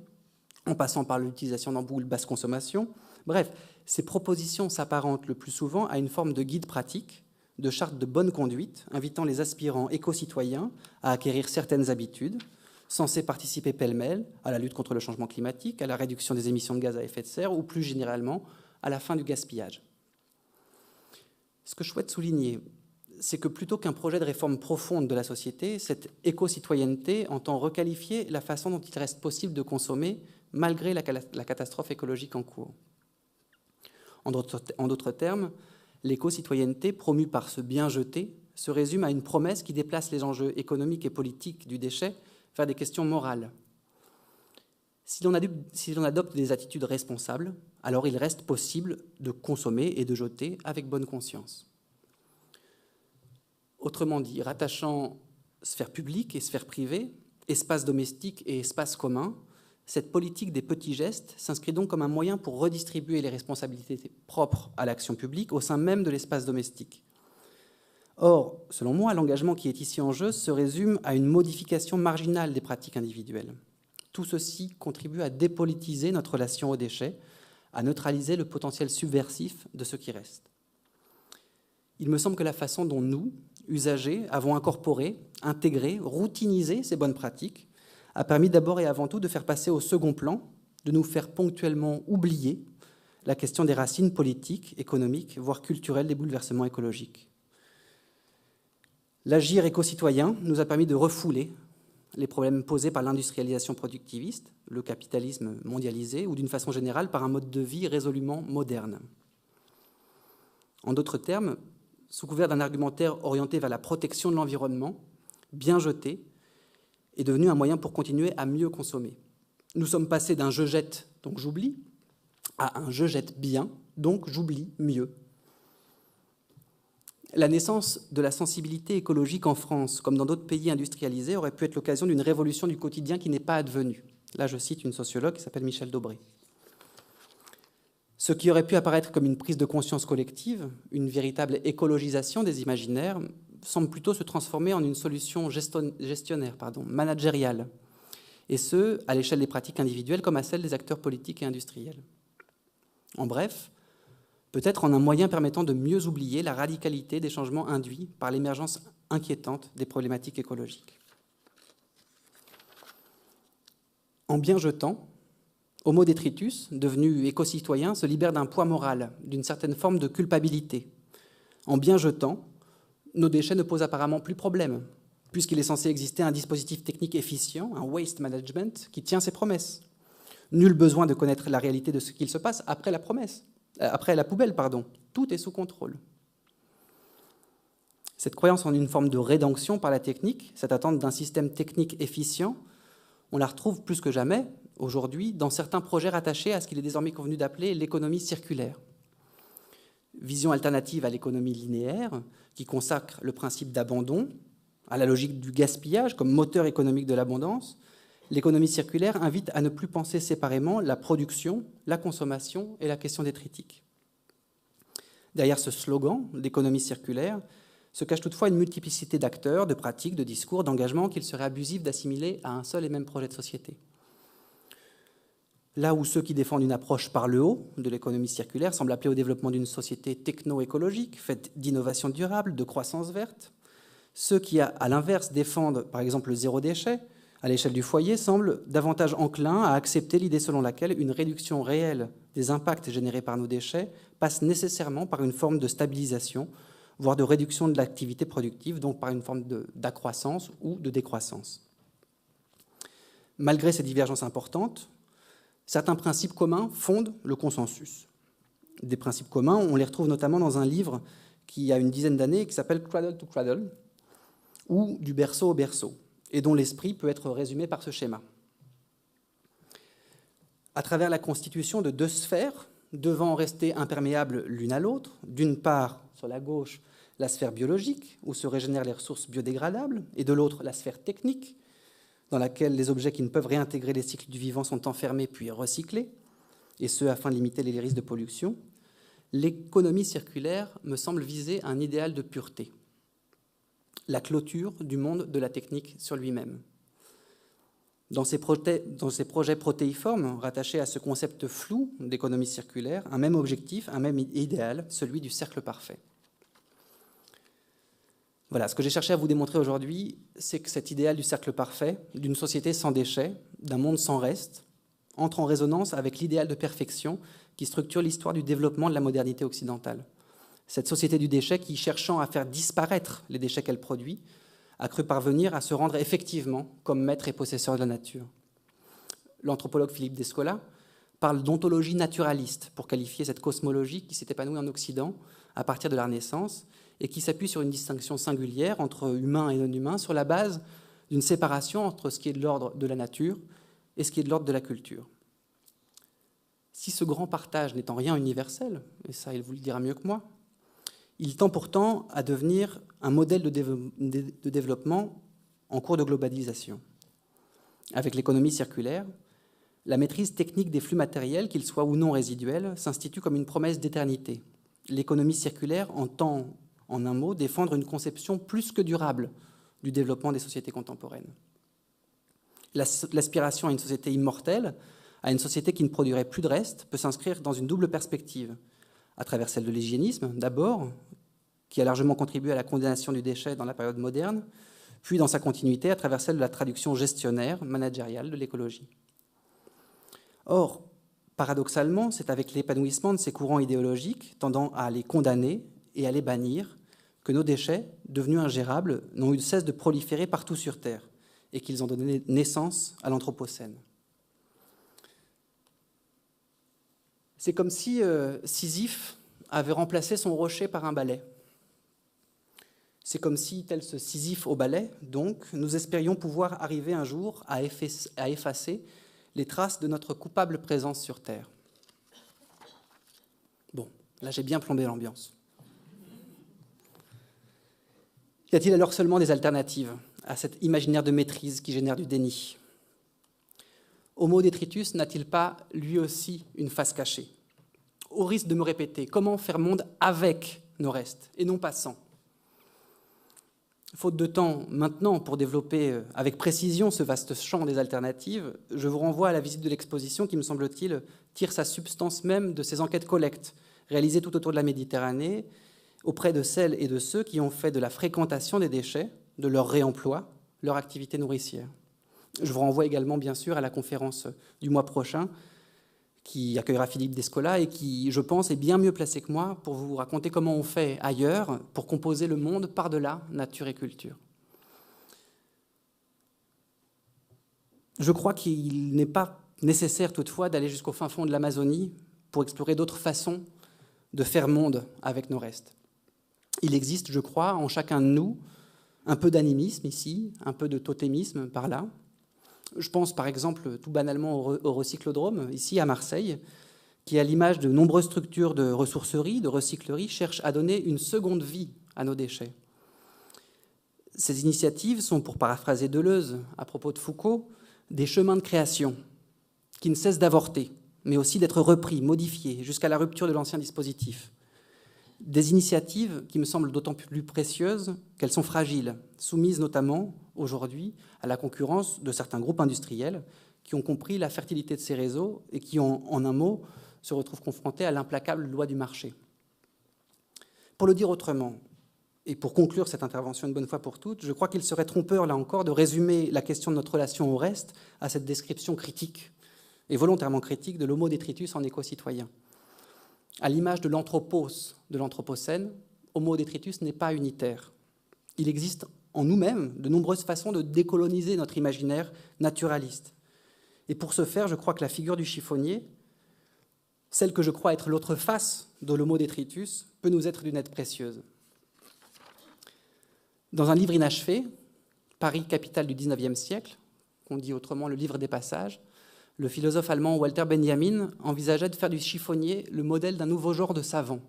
en passant par l'utilisation d'ampoules basse consommation. Bref, ces propositions s'apparentent le plus souvent à une forme de guide pratique, de charte de bonne conduite, invitant les aspirants éco-citoyens à acquérir certaines habitudes, censées participer pêle-mêle à la lutte contre le changement climatique, à la réduction des émissions de gaz à effet de serre ou plus généralement à la fin du gaspillage. Ce que je souhaite souligner, c'est que plutôt qu'un projet de réforme profonde de la société, cette éco-citoyenneté entend requalifier la façon dont il reste possible de consommer malgré la catastrophe écologique en cours. En d'autres termes, l'éco-citoyenneté promue par ce bien jeté se résume à une promesse qui déplace les enjeux économiques et politiques du déchet vers des questions morales. Si l'on adopte des attitudes responsables, alors il reste possible de consommer et de jeter avec bonne conscience. Autrement dit, rattachant sphère publique et sphère privée, espace domestique et espace commun, cette politique des petits gestes s'inscrit donc comme un moyen pour redistribuer les responsabilités propres à l'action publique au sein même de l'espace domestique. Or, selon moi, l'engagement qui est ici en jeu se résume à une modification marginale des pratiques individuelles. Tout ceci contribue à dépolitiser notre relation aux déchets, à neutraliser le potentiel subversif de ce qui reste. Il me semble que la façon dont nous, usagers, avons incorporé, intégré, routinisé ces bonnes pratiques a permis d'abord et avant tout de faire passer au second plan, de nous faire ponctuellement oublier la question des racines politiques, économiques, voire culturelles des bouleversements écologiques. L'agir éco-citoyen nous a permis de refouler les problèmes posés par l'industrialisation productiviste, le capitalisme mondialisé, ou d'une façon générale par un mode de vie résolument moderne. En d'autres termes, sous couvert d'un argumentaire orienté vers la protection de l'environnement, bien jeté, est devenu un moyen pour continuer à mieux consommer. Nous sommes passés d'un « je jette, donc j'oublie » à un « je jette bien, donc j'oublie mieux ». La naissance de la sensibilité écologique en France, comme dans d'autres pays industrialisés, aurait pu être l'occasion d'une révolution du quotidien qui n'est pas advenue. Là, je cite une sociologue qui s'appelle Michèle Daubré. Ce qui aurait pu apparaître comme une prise de conscience collective, une véritable écologisation des imaginaires, semble plutôt se transformer en une solution gestionnaire, managériale, et ce, à l'échelle des pratiques individuelles comme à celle des acteurs politiques et industriels. En bref, peut-être en un moyen permettant de mieux oublier la radicalité des changements induits par l'émergence inquiétante des problématiques écologiques. En bien jetant, Homo detritus, devenu éco-citoyen, se libère d'un poids moral, d'une certaine forme de culpabilité. En bien jetant, nos déchets ne posent apparemment plus problème, puisqu'il est censé exister un dispositif technique efficient, un waste management, qui tient ses promesses. Nul besoin de connaître la réalité de ce qu'il se passe après la poubelle. Tout est sous contrôle. Cette croyance en une forme de rédemption par la technique, cette attente d'un système technique efficient, on la retrouve plus que jamais, aujourd'hui, dans certains projets rattachés à ce qu'il est désormais convenu d'appeler l'économie circulaire. Vision alternative à l'économie linéaire, qui consacre le principe d'abandon, à la logique du gaspillage comme moteur économique de l'abondance, l'économie circulaire invite à ne plus penser séparément la production, la consommation et la question des critiques. Derrière ce slogan d'économie circulaire se cache toutefois une multiplicité d'acteurs, de pratiques, de discours, d'engagements qu'il serait abusif d'assimiler à un seul et même projet de société. Là où ceux qui défendent une approche par le haut de l'économie circulaire semblent appeler au développement d'une société techno-écologique, faite d'innovation durable, de croissance verte, ceux qui, à l'inverse, défendent par exemple le zéro déchet, à l'échelle du foyer, semblent davantage enclins à accepter l'idée selon laquelle une réduction réelle des impacts générés par nos déchets passe nécessairement par une forme de stabilisation, voire de réduction de l'activité productive, donc par une forme d'accroissance ou de décroissance. Malgré ces divergences importantes, certains principes communs fondent le consensus. Des principes communs, on les retrouve notamment dans un livre qui a une dizaine d'années, qui s'appelle « Cradle to Cradle », ou « Du berceau au berceau », et dont l'esprit peut être résumé par ce schéma. À travers la constitution de deux sphères, devant rester imperméables l'une à l'autre, d'une part, sur la gauche, la sphère biologique, où se régénèrent les ressources biodégradables, et de l'autre, la sphère technique, dans laquelle les objets qui ne peuvent réintégrer les cycles du vivant sont enfermés puis recyclés, et ce, afin de limiter les risques de pollution, l'économie circulaire me semble viser un idéal de pureté, la clôture du monde de la technique sur lui-même. Dans ces projets protéiformes, rattachés à ce concept flou d'économie circulaire, un même objectif, un même idéal, celui du cercle parfait. Voilà, ce que j'ai cherché à vous démontrer aujourd'hui, c'est que cet idéal du cercle parfait, d'une société sans déchets, d'un monde sans reste, entre en résonance avec l'idéal de perfection qui structure l'histoire du développement de la modernité occidentale. Cette société du déchet qui, cherchant à faire disparaître les déchets qu'elle produit, a cru parvenir à se rendre effectivement comme maître et possesseur de la nature. L'anthropologue Philippe Descola parle d'ontologie naturaliste pour qualifier cette cosmologie qui s'est épanouie en Occident à partir de la Renaissance et qui s'appuie sur une distinction singulière entre humain et non-humain sur la base d'une séparation entre ce qui est de l'ordre de la nature et ce qui est de l'ordre de la culture. Si ce grand partage n'est en rien universel, et ça il vous le dira mieux que moi, il tend pourtant à devenir un modèle de développement en cours de globalisation. Avec l'économie circulaire, la maîtrise technique des flux matériels, qu'ils soient ou non résiduels, s'institue comme une promesse d'éternité. L'économie circulaire entend En un mot, défendre une conception plus que durable du développement des sociétés contemporaines. L'aspiration à une société immortelle, à une société qui ne produirait plus de reste, peut s'inscrire dans une double perspective, à travers celle de l'hygiénisme, d'abord, qui a largement contribué à la condamnation du déchet dans la période moderne, puis dans sa continuité à travers celle de la traduction gestionnaire, managériale de l'écologie. Or, paradoxalement, c'est avec l'épanouissement de ces courants idéologiques tendant à les condamner et à les bannir que nos déchets, devenus ingérables, n'ont eu de cesse de proliférer partout sur Terre et qu'ils ont donné naissance à l'Anthropocène. C'est comme si Sisyphe avait remplacé son rocher par un balai. C'est comme si, tel ce Sisyphe au balai, donc, nous espérions pouvoir arriver un jour à effacer les traces de notre coupable présence sur Terre. Bon, là j'ai bien plombé l'ambiance. Y a-t-il alors seulement des alternatives à cet imaginaire de maîtrise qui génère du déni? Homo detritus n'a-t-il pas, lui aussi, une face cachée? Au risque de me répéter, comment faire monde avec nos restes, et non pas sans? Faute de temps maintenant pour développer avec précision ce vaste champ des alternatives, je vous renvoie à la visite de l'exposition qui, me semble-t-il, tire sa substance même de ces enquêtes collectes réalisées tout autour de la Méditerranée auprès de celles et de ceux qui ont fait de la fréquentation des déchets, de leur réemploi, leur activité nourricière. Je vous renvoie également, bien sûr, à la conférence du mois prochain qui accueillera Philippe Descola et qui, je pense, est bien mieux placé que moi pour vous raconter comment on fait ailleurs pour composer le monde par-delà nature et culture. Je crois qu'il n'est pas nécessaire toutefois d'aller jusqu'au fin fond de l'Amazonie pour explorer d'autres façons de faire monde avec nos restes. Il existe, je crois, en chacun de nous, un peu d'animisme ici, un peu de totémisme par là. Je pense par exemple tout banalement au recyclodrome, ici à Marseille, qui à l'image de nombreuses structures de ressourcerie, de recyclerie, cherche à donner une seconde vie à nos déchets. Ces initiatives sont, pour paraphraser Deleuze à propos de Foucault, des chemins de création qui ne cessent d'avorter, mais aussi d'être repris, modifiés, jusqu'à la rupture de l'ancien dispositif. Des initiatives qui me semblent d'autant plus précieuses qu'elles sont fragiles, soumises notamment aujourd'hui à la concurrence de certains groupes industriels qui ont compris la fertilité de ces réseaux et qui, en un mot, se retrouvent confrontés à l'implacable loi du marché. Pour le dire autrement, et pour conclure cette intervention une bonne fois pour toutes, je crois qu'il serait trompeur, là encore, de résumer la question de notre relation au reste à cette description critique, et volontairement critique, de l'homo detritus en éco-citoyen. À l'image de l'anthropos, de l'anthropocène, Homo detritus n'est pas unitaire. Il existe en nous-mêmes de nombreuses façons de décoloniser notre imaginaire naturaliste. Et pour ce faire, je crois que la figure du chiffonnier, celle que je crois être l'autre face de l'Homo detritus, peut nous être d'une aide précieuse. Dans un livre inachevé, Paris, capitale du XIXe siècle, qu'on dit autrement le livre des passages, le philosophe allemand Walter Benjamin envisageait de faire du chiffonnier le modèle d'un nouveau genre de savant.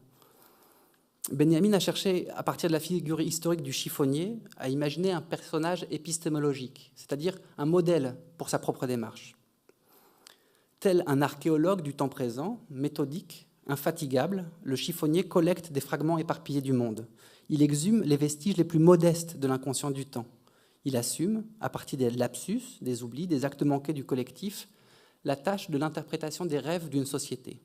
Benjamin a cherché, à partir de la figure historique du chiffonnier, à imaginer un personnage épistémologique, c'est-à-dire un modèle pour sa propre démarche. Tel un archéologue du temps présent, méthodique, infatigable, le chiffonnier collecte des fragments éparpillés du monde. Il exhume les vestiges les plus modestes de l'inconscient du temps. Il assume, à partir des lapsus, des oublis, des actes manqués du collectif, la tâche de l'interprétation des rêves d'une société.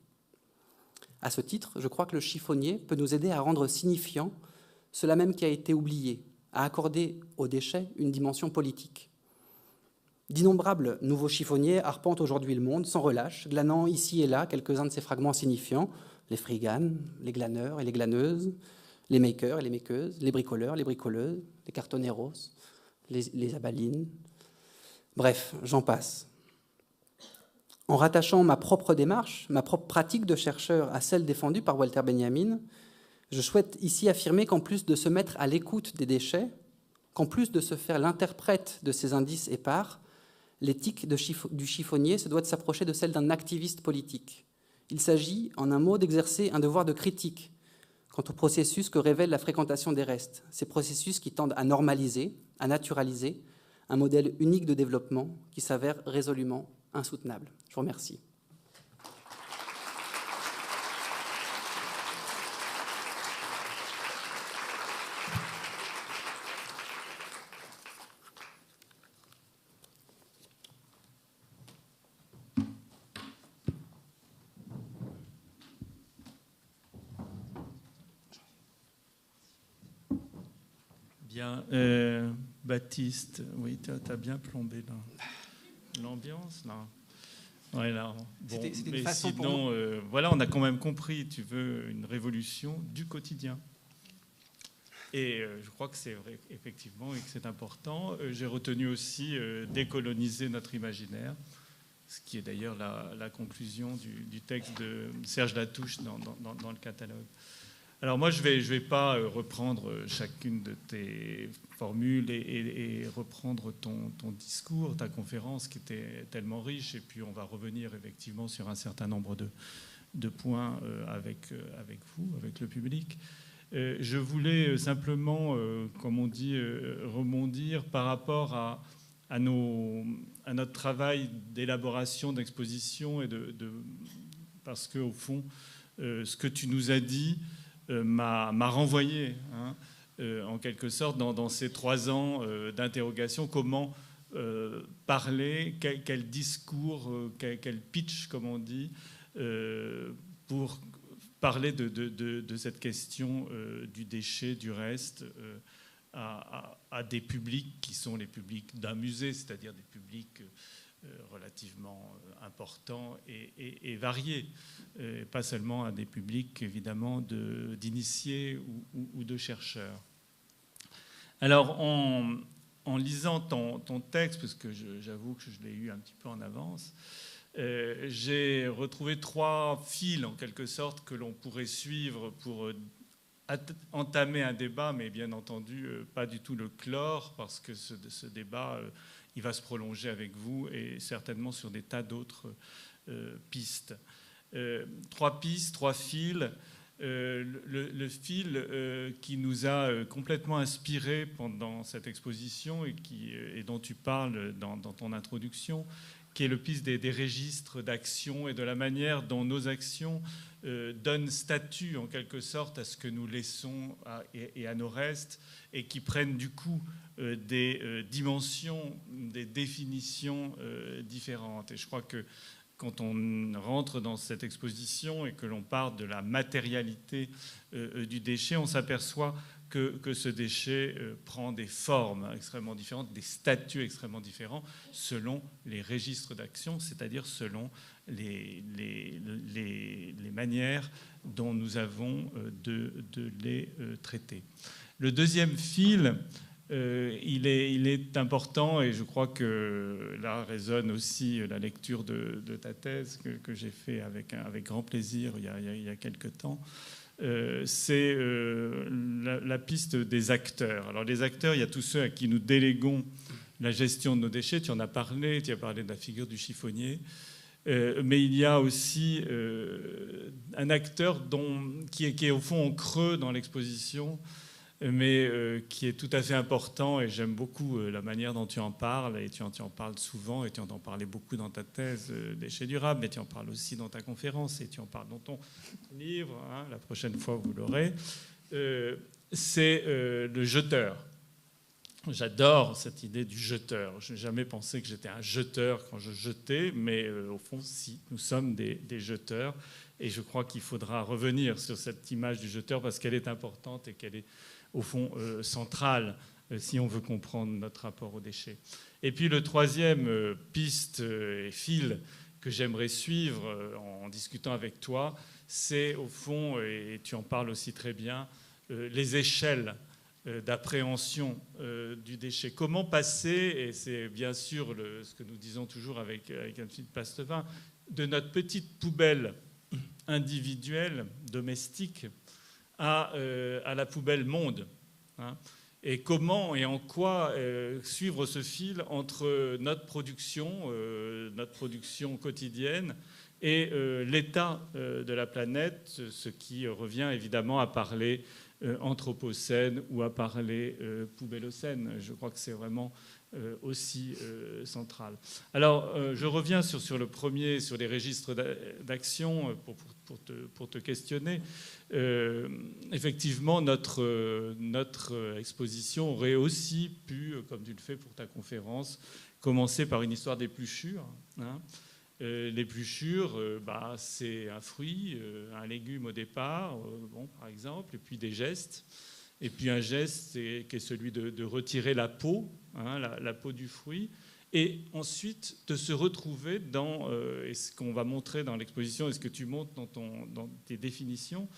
À ce titre, je crois que le chiffonnier peut nous aider à rendre signifiant cela même qui a été oublié, à accorder aux déchets une dimension politique. D'innombrables nouveaux chiffonniers arpentent aujourd'hui le monde sans relâche, glanant ici et là quelques-uns de ces fragments signifiants, les friganes, les glaneurs et les glaneuses, les makers et les makeuses, les bricoleurs, les bricoleuses, les cartoneros, les abalines. Bref, j'en passe. En rattachant ma propre démarche, ma propre pratique de chercheur à celle défendue par Walter Benjamin, je souhaite ici affirmer qu'en plus de se mettre à l'écoute des déchets, qu'en plus de se faire l'interprète de ces indices épars, l'éthique du chiffonnier se doit de s'approcher de celle d'un activiste politique. Il s'agit, en un mot, d'exercer un devoir de critique quant au processus que révèle la fréquentation des restes, ces processus qui tendent à normaliser, à naturaliser un modèle unique de développement qui s'avère résolument insoutenable. Je vous remercie. Bien. Baptiste, oui, tu as bien plombé l'ambiance, là. Ouais, là. Bon, c'était mais une façon sinon, voilà, on a quand même compris, tu veux une révolution du quotidien. Et je crois que c'est vrai, effectivement, et que c'est important. J'ai retenu aussi décoloniser notre imaginaire, ce qui est d'ailleurs la conclusion du texte de Serge Latouche dans le catalogue. Alors moi, je vais pas reprendre chacune de tes formules et reprendre ton discours, ta conférence qui était tellement riche. Et puis on va revenir effectivement sur un certain nombre de points avec vous, avec le public. Je voulais simplement, comme on dit, rebondir par rapport à notre travail d'élaboration, d'exposition, parce qu'au fond, ce que tu nous as dit m'a renvoyé, hein, en quelque sorte, dans ces 3 ans d'interrogation, comment parler, quel discours, quel pitch, comme on dit, pour parler de cette question du déchet, du reste, à des publics qui sont les publics d'un musée, c'est-à-dire des publics relativement importants et variés, pas seulement à des publics évidemment d'initiés ou de chercheurs. Alors en lisant ton texte, parce que j'avoue que je l'ai eu un petit peu en avance, j'ai retrouvé 3 fils en quelque sorte que l'on pourrait suivre pour entamer un débat, mais bien entendu pas du tout le clore, parce que ce débat il va se prolonger avec vous et certainement sur des tas d'autres pistes. 3 pistes, 3 fils. Le fil qui nous a complètement inspiré pendant cette exposition et dont tu parles dans ton introduction, qui est le piste des registres d'action et de la manière dont nos actions donnent statut en quelque sorte à ce que nous laissons et à nos restes, et qui prennent du coup des dimensions, des définitions différentes. Et je crois que quand on rentre dans cette exposition et que l'on parle de la matérialité du déchet, on s'aperçoit que ce déchet prend des formes extrêmement différentes, des statuts extrêmement différents selon les registres d'action, c'est-à-dire selon les manières dont nous avons de les traiter. Le deuxième fil, il est important, et je crois que là résonne aussi la lecture de ta thèse que j'ai fait avec grand plaisir il y a quelque temps. C'est la piste des acteurs. Alors les acteurs, il y a tous ceux à qui nous déléguons la gestion de nos déchets. Tu en as parlé, tu as parlé de la figure du chiffonnier. Mais il y a aussi un acteur qui est au fond en creux dans l'exposition, mais qui est tout à fait important, et j'aime beaucoup la manière dont tu en parles, et tu en parles souvent, et tu en parlais beaucoup dans ta thèse Déchets durables, mais tu en parles aussi dans ta conférence, et tu en parles dans ton livre, hein, la prochaine fois vous l'aurez, c'est le jeteur. J'adore cette idée du jeteur. Je n'ai jamais pensé que j'étais un jeteur quand je jetais, mais au fond, si, nous sommes des jeteurs, et je crois qu'il faudra revenir sur cette image du jeteur, parce qu'elle est importante et qu'elle est au fond centrale si on veut comprendre notre rapport aux déchets. Et puis le troisième piste et fil que j'aimerais suivre en discutant avec toi, c'est au fond, et tu en parles aussi très bien, les échelles d'appréhension du déchet. Comment passer, et c'est bien sûr ce que nous disons toujours avec Anne-Philippe Pastevin, de notre petite poubelle individuelle, domestique, à la poubelle monde, hein, et comment et en quoi suivre ce fil entre notre production quotidienne et l'état de la planète, ce qui revient évidemment à parler anthropocène ou à parler poubellocène. Je crois que c'est vraiment aussi central. Alors, je reviens sur le premier, sur les registres d'action, pour te questionner. Effectivement, notre exposition aurait aussi pu, comme tu le fais pour ta conférence, commencer par une histoire d'épluchure. Hein. L'épluchure, c'est un fruit, un légume au départ, par exemple, et puis des gestes. Et puis un geste qui est celui de retirer la peau, hein, la peau du fruit, et ensuite de se retrouver dans, et ce qu'on va montrer dans l'exposition et ce que tu montres dans tes définitions,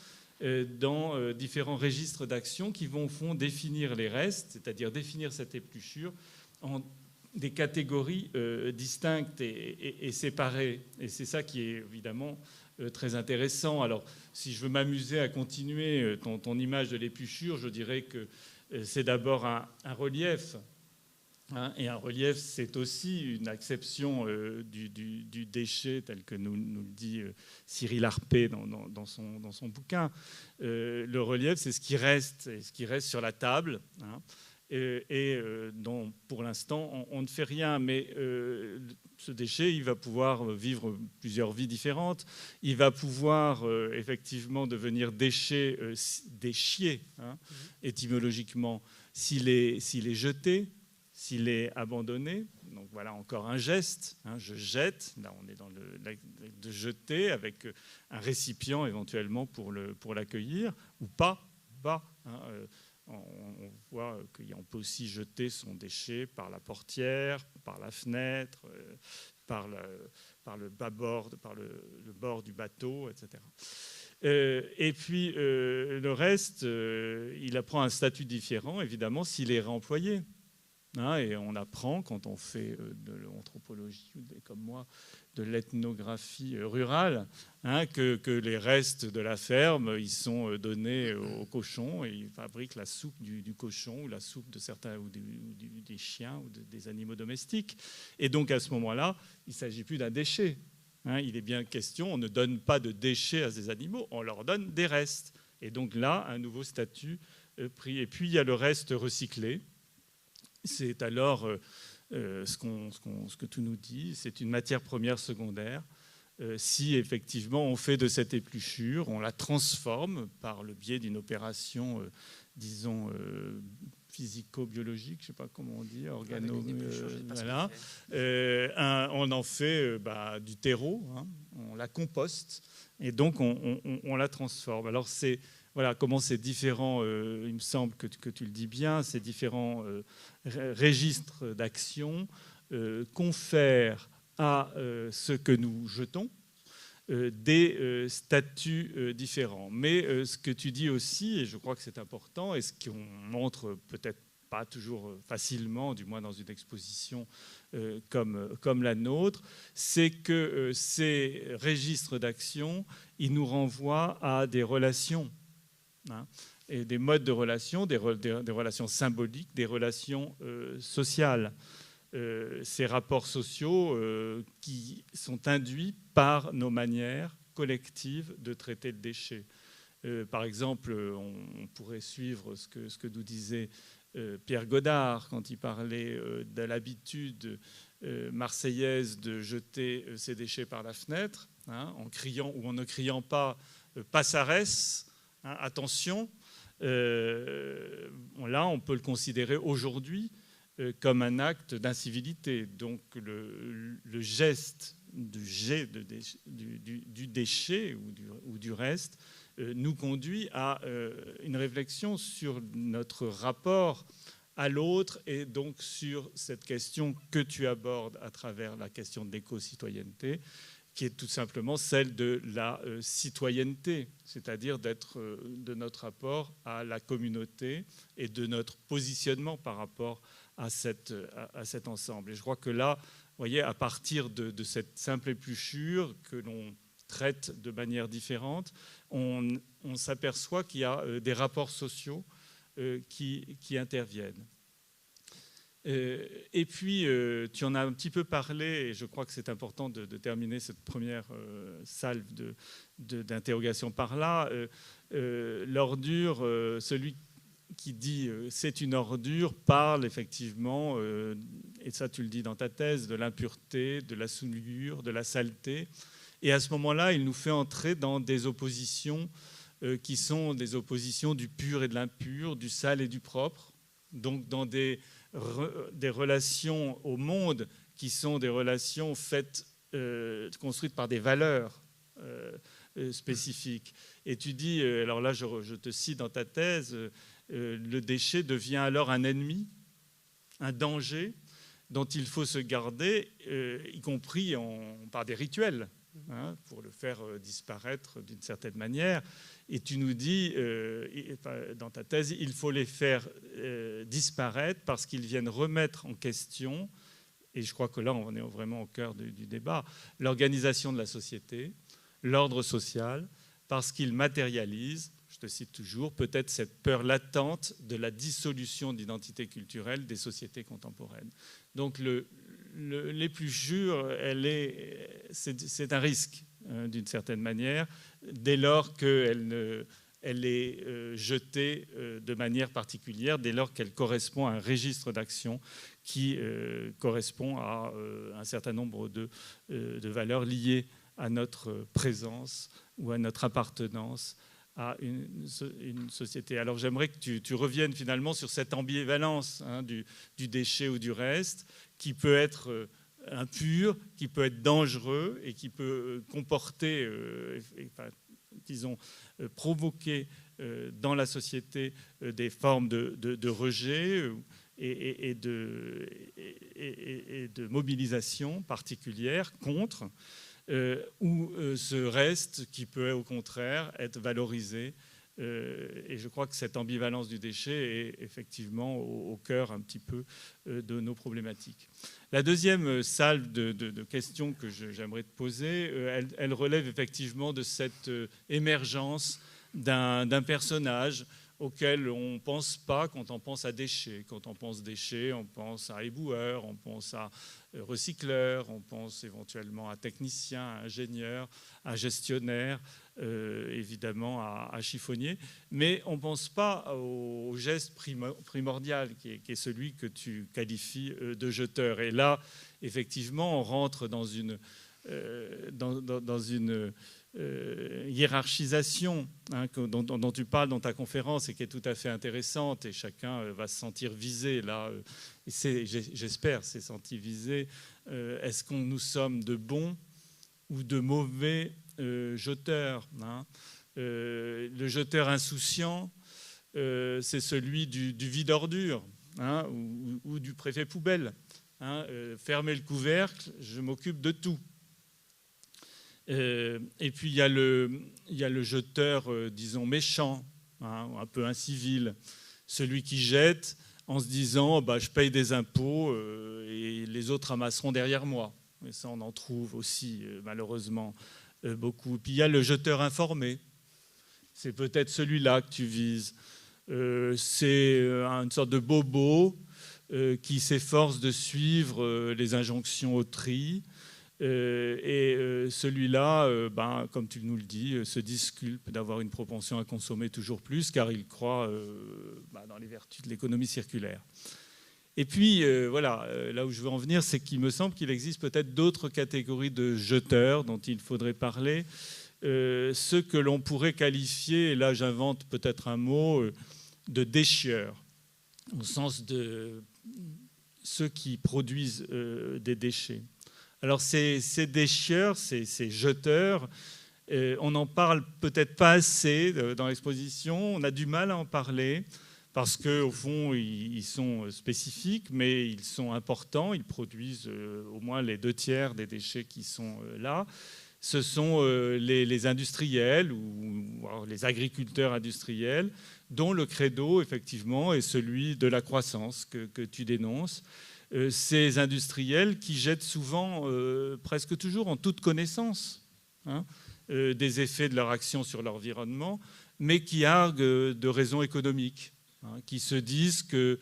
dans différents registres d'action qui vont au fond définir les restes, c'est-à-dire définir cette épluchure en des catégories distinctes et séparées. Et c'est ça qui est évidemment très intéressant. Alors, si je veux m'amuser à continuer ton image de l'épluchure, je dirais que c'est d'abord un relief. Hein, et un relief, c'est aussi une acception du déchet, tel que nous le dit Cyril Harpé dans son bouquin. Le relief, c'est ce qui reste sur la table, hein, et dont, pour l'instant, on ne fait rien. Mais ce déchet, il va pouvoir vivre plusieurs vies différentes. Il va pouvoir effectivement devenir déchier, hein, étymologiquement, s'il est jeté, s'il est abandonné. Donc voilà encore un geste, hein, je jette. Là, on est dans de jeter avec un récipient éventuellement pour l'accueillir, ou pas. Hein, on voit qu'on peut aussi jeter son déchet par la portière, par la fenêtre, par le bâbord, par le bord du bateau, etc. Et puis le reste, il prend un statut différent, évidemment, s'il est réemployé. Hein, et on apprend, quand on fait de l'anthropologie, comme moi, de l'ethnographie rurale, hein, que les restes de la ferme, ils sont donnés aux cochons et ils fabriquent la soupe du cochon ou la soupe de certains ou des chiens ou des animaux domestiques. Et donc à ce moment-là, il ne s'agit plus d'un déchet. Hein, il est bien question, on ne donne pas de déchets à ces animaux, on leur donne des restes. Et donc là, un nouveau statut pris. Et puis il y a le reste recyclé. C'est alors ce que tu nous dis, c'est une matière première secondaire. Si effectivement on fait de cette épluchure, on la transforme par le biais d'une opération, disons, physico-biologique, je ne sais pas comment on dit, voilà. On en fait du terreau, hein, on la composte et donc on la transforme. Alors c'est voilà comment ces différents, il me semble que tu le dis bien, ces différents registres d'action confèrent à ce que nous jetons des statuts différents. Mais ce que tu dis aussi, et je crois que c'est important, et ce qu'on montre peut-être pas toujours facilement, du moins dans une exposition comme la nôtre, c'est que ces registres d'action, ils nous renvoient à des relations. Hein, et des modes de relations, des relations symboliques, des relations sociales. Ces rapports sociaux qui sont induits par nos manières collectives de traiter le déchet. Par exemple, on pourrait suivre ce que nous disait Pierre Godard quand il parlait de l'habitude marseillaise de jeter ses déchets par la fenêtre, hein, en criant ou en ne criant pas « Passares », hein, attention, là, on peut le considérer aujourd'hui comme un acte d'incivilité. Donc, le geste du déchet ou du reste nous conduit à une réflexion sur notre rapport à l'autre et donc sur cette question que tu abordes à travers la question de l'éco-citoyenneté, qui est tout simplement celle de la citoyenneté, c'est-à-dire de notre rapport à la communauté et de notre positionnement par rapport à cet ensemble. Et je crois que là, vous voyez, à partir de cette simple épluchure que l'on traite de manière différente, on s'aperçoit qu'il y a des rapports sociaux qui interviennent. Et puis, tu en as un petit peu parlé, et je crois que c'est important de terminer cette première salve d'interrogation par là. L'ordure, celui qui dit c'est une ordure parle effectivement, et ça tu le dis dans ta thèse, de l'impureté, de la souillure, de la saleté. Et à ce moment-là, il nous fait entrer dans des oppositions qui sont des oppositions du pur et de l'impur, du sale et du propre, donc dans des relations au monde qui sont des relations faites, construites par des valeurs spécifiques. Et tu dis, alors là je te cite dans ta thèse, le déchet devient alors un ennemi, un danger dont il faut se garder, y compris par des rituels, hein, pour le faire disparaître d'une certaine manière. Et tu nous dis, dans ta thèse, il faut les faire disparaître parce qu'ils viennent remettre en question, et je crois que là, on est vraiment au cœur du débat, l'organisation de la société, l'ordre social, parce qu'ils matérialisent, je te cite toujours, peut-être cette peur latente de la dissolution d'identité culturelle des sociétés contemporaines. Donc l'épluchure, c'est un risque, hein, d'une certaine manière, dès lors qu'elle est jetée de manière particulière, dès lors qu'elle correspond à un registre d'action qui correspond à un certain nombre de valeurs liées à notre présence ou à notre appartenance à une société. Alors j'aimerais que tu reviennes finalement sur cette ambivalence, hein, du déchet ou du reste, qui peut être impur, qui peut être dangereux et qui peut comporter, disons, provoquer dans la société des formes de rejet et de mobilisation particulière contre, ou ce reste qui peut au contraire être valorisé. Et je crois que cette ambivalence du déchet est effectivement au cœur un petit peu de nos problématiques. La deuxième salve de questions que j'aimerais te poser, elle relève effectivement de cette émergence d'un personnage auquel on ne pense pas quand on pense à déchets. Quand on pense déchets, on pense à éboueur, on pense à recycleur, on pense éventuellement à technicien, à ingénieur, à gestionnaire, évidemment à chiffonnier, mais on ne pense pas au geste primordial qui est celui que tu qualifies de jeteur. Et là, effectivement, on rentre dans une hiérarchisation, hein, dont tu parles dans ta conférence et qui est tout à fait intéressante, et chacun va se sentir visé là. J'espère s'est senti visé. Est-ce que nous sommes de bons ou de mauvais jeteurs, hein? Le jeteur insouciant, c'est celui du vide-ordure, hein, ou du préfet poubelle, hein. Fermez le couvercle, je m'occupe de tout. Et puis il y a le jeteur, disons, méchant, hein, un peu incivil, celui qui jette en se disant je paye des impôts et les autres ramasseront derrière moi. Et ça, on en trouve aussi malheureusement beaucoup. Puis il y a le jeteur informé, c'est peut-être celui-là que tu vises. C'est une sorte de bobo qui s'efforce de suivre les injonctions au tri. Et celui-là, comme tu nous le dis, se disculpe d'avoir une propension à consommer toujours plus, car il croit dans les vertus de l'économie circulaire. Et puis, voilà, là où je veux en venir, c'est qu'il me semble qu'il existe peut-être d'autres catégories de jeteurs dont il faudrait parler, ceux que l'on pourrait qualifier, et là j'invente peut-être un mot, de déchieurs, au sens de ceux qui produisent des déchets. Alors ces déchieurs, ces jeteurs, on n'en parle peut-être pas assez dans l'exposition, on a du mal à en parler parce qu'au fond, ils sont spécifiques, mais ils sont importants, ils produisent au moins les 2/3 des déchets qui sont là. Ce sont les industriels ou les agriculteurs industriels dont le credo, effectivement, est celui de la croissance que tu dénonces. Ces industriels qui jettent souvent, presque toujours en toute connaissance, hein, des effets de leur action sur l'environnement, mais qui arguent de raisons économiques, hein, qui se disent qu'il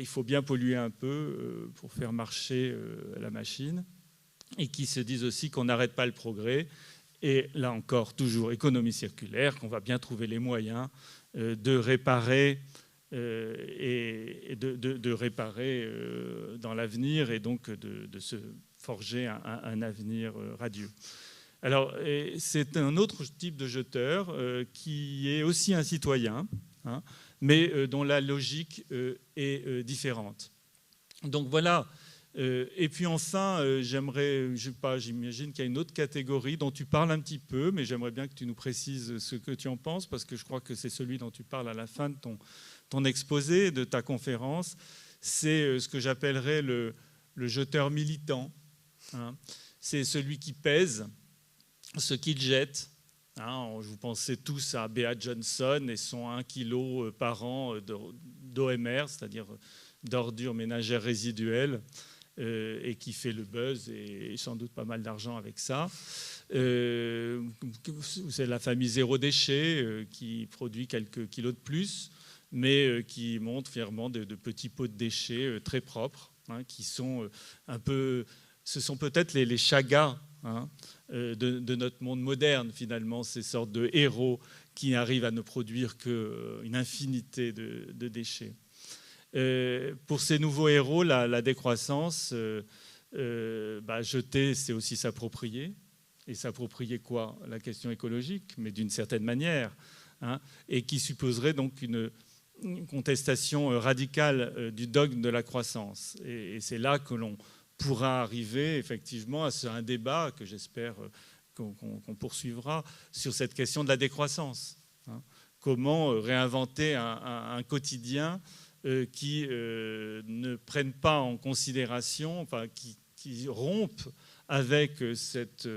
faut bien polluer un peu pour faire marcher la machine, et qui se disent aussi qu'on n'arrête pas le progrès, et là encore, toujours économie circulaire, qu'on va bien trouver les moyens de réparer et de réparer dans l'avenir, et donc de se forger un avenir radieux. Alors, c'est un autre type de jeteur qui est aussi un citoyen, hein, mais dont la logique est différente. Donc voilà Et puis enfin, j'imagine qu'il y a une autre catégorie dont tu parles un petit peu, mais j'aimerais bien que tu nous précises ce que tu en penses, parce que je crois que c'est celui dont tu parles à la fin de ton exposé, de ta conférence. C'est ce que j'appellerais le jeteur militant. Hein. C'est celui qui pèse ce qu'il jette. Hein, vous pensez tous à Bea Johnson et son 1 kg par an d'OMR, c'est-à-dire d'ordures ménagères résiduelles, et qui fait le buzz et sans doute pas mal d'argent avec ça. C'est la famille Zéro Déchet qui produit quelques kilos de plus, mais qui montre fièrement de petits pots de déchets très propres, hein, qui sont un peu... Ce sont peut-être les chagas, hein, de notre monde moderne, finalement, ces sortes de héros qui n'arrivent à ne produire qu'une infinité de déchets. Pour ces nouveaux héros, la décroissance, jeter, c'est aussi s'approprier. Et s'approprier quoi? La question écologique, mais d'une certaine manière, hein, et qui supposerait donc une contestation radicale du dogme de la croissance. Et c'est là que l'on pourra arriver effectivement à un débat que j'espère qu'on poursuivra sur cette question de la décroissance. Hein. Comment réinventer un quotidien qui ne prenne pas en considération, enfin, qui rompent avec cette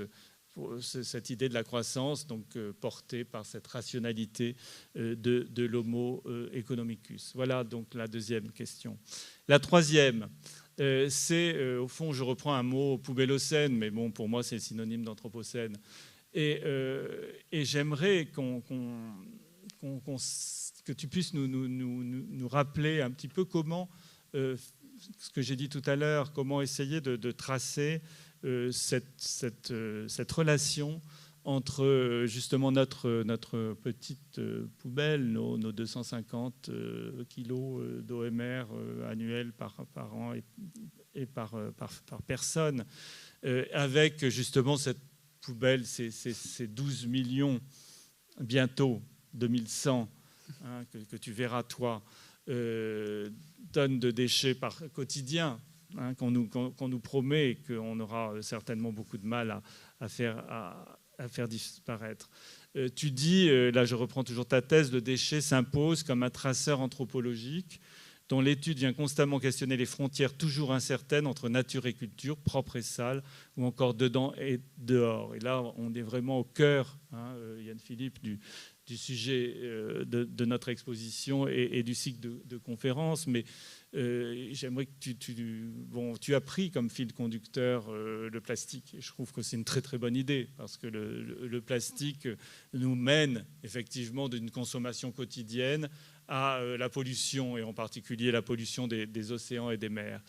idée de la croissance, donc portée par cette rationalité de l'homo economicus. Voilà donc la deuxième question. La troisième, c'est, au fond, je reprends un mot poubellocène, mais bon, pour moi, c'est le synonyme d'anthropocène. Et j'aimerais que tu puisses nous rappeler un petit peu comment, ce que j'ai dit tout à l'heure, comment essayer de tracer cette relation entre justement notre petite poubelle, nos 250 kilos d'OMR annuels par an et par personne, avec justement cette poubelle, ces 12 millions bientôt, 2100, hein, que tu verras toi, tonnes de déchets par quotidien, hein, qu'on nous promet et qu'on aura certainement beaucoup de mal à faire disparaître. Tu dis, là je reprends toujours ta thèse, le déchet s'impose comme un traceur anthropologique dont l'étude vient constamment questionner les frontières toujours incertaines entre nature et culture, propre et sale, ou encore dedans et dehors. Et là, on est vraiment au cœur, hein, Yann Philippe, du sujet de notre exposition et du cycle de conférences. Mais j'aimerais que tu as pris comme fil conducteur le plastique. Et je trouve que c'est une très très bonne idée, parce que le plastique nous mène effectivement d'une consommation quotidienne à la pollution, et en particulier la pollution des océans et des mers.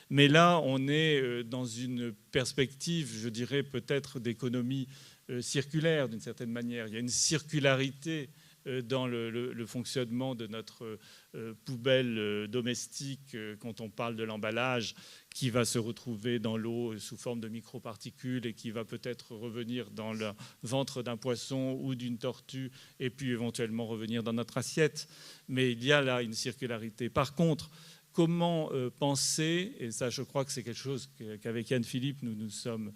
Mais là, on est dans une perspective, je dirais peut-être d'économie circulaire d'une certaine manière. Il y a une circularité dans le fonctionnement de notre poubelle domestique quand on parle de l'emballage, qui va se retrouver dans l'eau sous forme de microparticules et qui va peut-être revenir dans le ventre d'un poisson ou d'une tortue et puis éventuellement revenir dans notre assiette. Mais il y a là une circularité. Par contre, comment penser, et ça je crois que c'est quelque chose qu'avec Yann Philippe nous sommes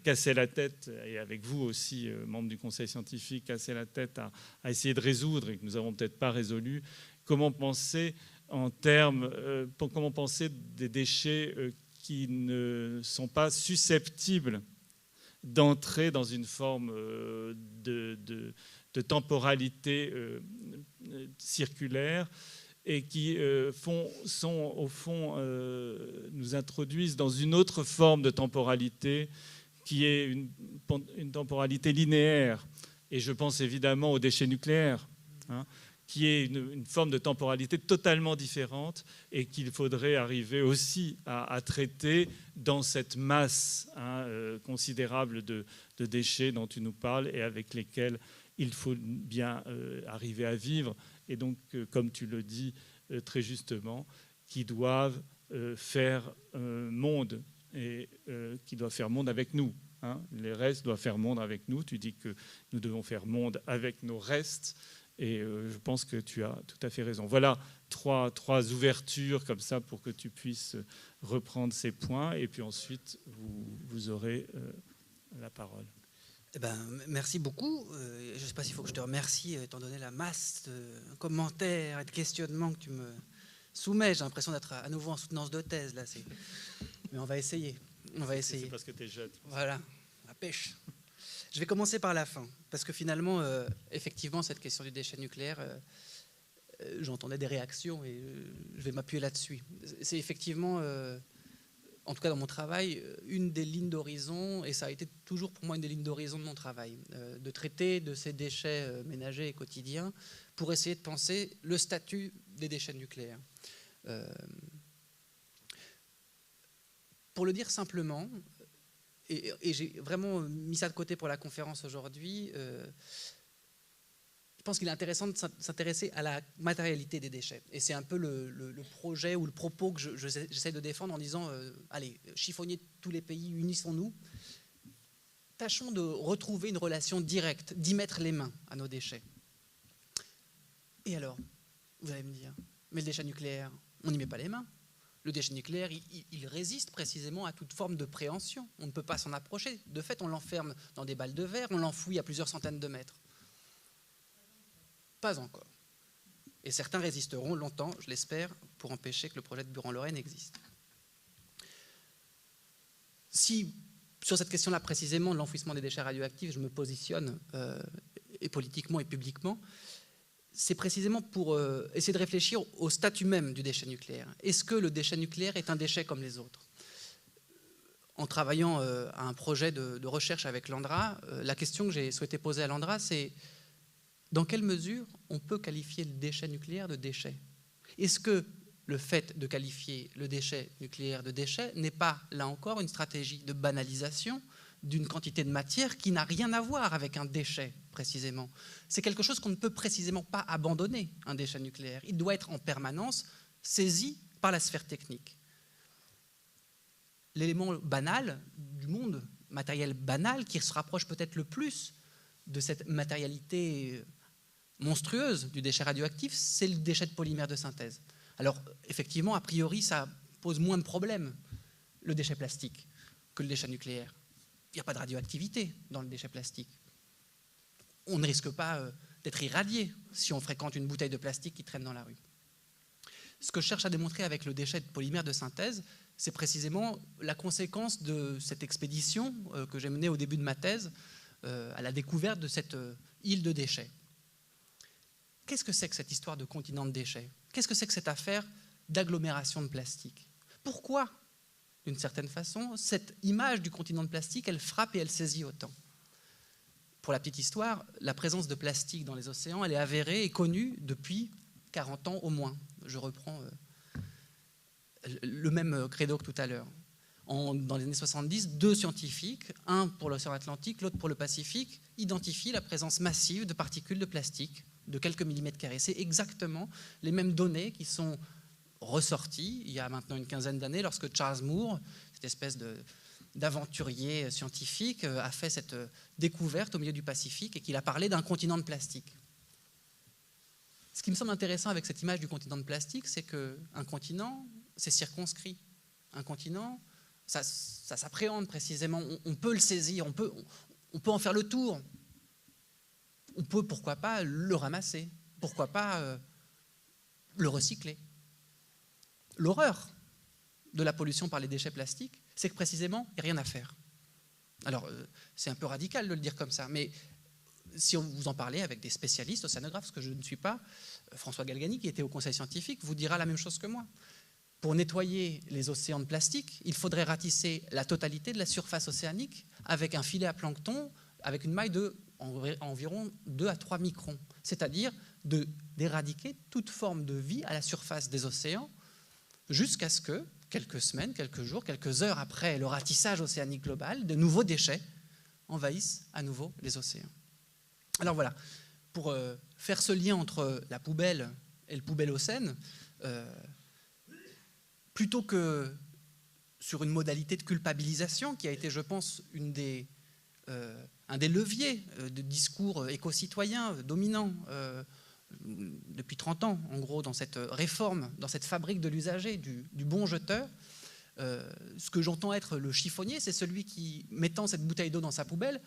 cassé la tête, et avec vous aussi, membres du conseil scientifique, cassé la tête à essayer de résoudre et que nous n'avons peut-être pas résolu, comment penser comment penser des déchets qui ne sont pas susceptibles d'entrer dans une forme de temporalité circulaire et qui au fond, nous introduisent dans une autre forme de temporalité qui est une temporalité linéaire. Et je pense évidemment aux déchets nucléaires, hein, qui est une forme de temporalité totalement différente et qu'il faudrait arriver aussi à traiter dans cette masse, hein, considérable de déchets dont tu nous parles et avec lesquels il faut bien arriver à vivre. Et donc, comme tu le dis très justement, qui doivent faire monde et qui doivent faire monde avec nous. Hein. Les restes doivent faire monde avec nous. Tu dis que nous devons faire monde avec nos restes. Et je pense que tu as tout à fait raison. Voilà trois ouvertures comme ça pour que tu puisses reprendre ces points. Et puis ensuite, vous aurez la parole. Eh ben, merci beaucoup. Je ne sais pas s'il faut que je te remercie, étant donné la masse de commentaires et de questionnements que tu me soumets. J'ai l'impression d'être à nouveau en soutenance de thèse. Là, mais on va essayer. C'est parce que tu es jeune. Voilà, la pêche. Je vais commencer par la fin, parce que finalement, effectivement, cette question du déchet nucléaire, j'entendais des réactions et je vais m'appuyer là-dessus. C'est effectivement, en tout cas dans mon travail, une des lignes d'horizon, et ça a été toujours pour moi une des lignes d'horizon de mon travail, de traiter de ces déchets ménagers et quotidiens pour essayer de penser le statut des déchets nucléaires. Pour le dire simplement, et j'ai vraiment mis ça de côté pour la conférence aujourd'hui, je pense qu'il est intéressant de s'intéresser à la matérialité des déchets. Et c'est un peu le projet ou le propos que j'essaie de défendre en disant allez, chiffonniers de tous les pays, unissons-nous. Tâchons de retrouver une relation directe, d'y mettre les mains à nos déchets. Et alors, vous allez me dire, mais le déchet nucléaire, on n'y met pas les mains. Le déchet nucléaire, il résiste précisément à toute forme de préhension. On ne peut pas s'en approcher. De fait, on l'enferme dans des balles de verre, on l'enfouit à plusieurs centaines de mètres. Pas encore. Et certains résisteront longtemps, je l'espère, pour empêcher que le projet de Buran-Lorraine existe. Si, sur cette question-là précisément, de l'enfouissement des déchets radioactifs, je me positionne, et politiquement et publiquement, c'est précisément pour essayer de réfléchir au statut même du déchet nucléaire. Est-ce que le déchet nucléaire est un déchet comme les autres ? En travaillant à un projet de recherche avec l'ANDRA, la question que j'ai souhaité poser à l'ANDRA, c'est dans quelle mesure on peut qualifier le déchet nucléaire de déchet ? Est-ce que le fait de qualifier le déchet nucléaire de déchet n'est pas, là encore, une stratégie de banalisation d'une quantité de matière qui n'a rien à voir avec un déchet, précisément. C'est quelque chose qu'on ne peut précisément pas abandonner, un déchet nucléaire. Il doit être en permanence saisi par la sphère technique. L'élément banal du monde, matériel banal, qui se rapproche peut-être le plus de cette matérialité monstrueuse du déchet radioactif, c'est le déchet de polymère de synthèse. Alors, effectivement, a priori, ça pose moins de problèmes, le déchet plastique, que le déchet nucléaire. Il n'y a pas de radioactivité dans le déchet plastique. On ne risque pas d'être irradié si on fréquente une bouteille de plastique qui traîne dans la rue. Ce que je cherche à démontrer avec le déchet de polymère de synthèse, c'est précisément la conséquence de cette expédition que j'ai menée au début de ma thèse à la découverte de cette île de déchets. Qu'est-ce que c'est que cette histoire de continent de déchets ? Qu'est-ce que c'est que cette affaire d'agglomération de plastique ? Pourquoi, d'une certaine façon, cette image du continent de plastique, elle frappe et elle saisit autant ? Pour la petite histoire, la présence de plastique dans les océans, elle est avérée et connue depuis 40 ans au moins. Je reprends le même credo que tout à l'heure. Dans les années 70, 2 scientifiques, un pour l'océan Atlantique, l'autre pour le Pacifique, identifient la présence massive de particules de plastique de quelques millimètres carrés. C'est exactement les mêmes données qui sont ressorties il y a maintenant une quinzaine d'années lorsque Charles Moore, cette espèce d'aventurier scientifique, a fait cette découverte au milieu du Pacifique et qu'il a parlé d'un continent de plastique. Ce qui me semble intéressant avec cette image du continent de plastique, c'est qu'un continent, c'est circonscrit. Un continent, ça s'appréhende précisément. On peut le saisir, on peut en faire le tour. On peut, pourquoi pas, le ramasser. Pourquoi pas le recycler. L'horreur de la pollution par les déchets plastiques, c'est que précisément, il n'y a rien à faire. Alors, c'est un peu radical de le dire comme ça, mais si vous en parlez avec des spécialistes océanographes, ce que je ne suis pas, François Galgani, qui était au conseil scientifique, vous dira la même chose que moi. Pour nettoyer les océans de plastique, il faudrait ratisser la totalité de la surface océanique avec un filet à plancton, avec une maille de environ 2 à 3 microns, c'est-à-dire d'éradiquer toute forme de vie à la surface des océans, jusqu'à ce que, quelques semaines, quelques jours, quelques heures après le ratissage océanique global, de nouveaux déchets envahissent à nouveau les océans. Alors voilà, pour faire ce lien entre la poubelle et le poubellocène, plutôt que sur une modalité de culpabilisation qui a été, je pense, un des leviers de discours éco-citoyens dominants depuis 30 ans, en gros, dans cette réforme, dans cette fabrique de l'usager, du bon jeteur. Ce que j'entends être le chiffonnier, c'est celui qui, mettant cette bouteille d'eau dans sa poubelle,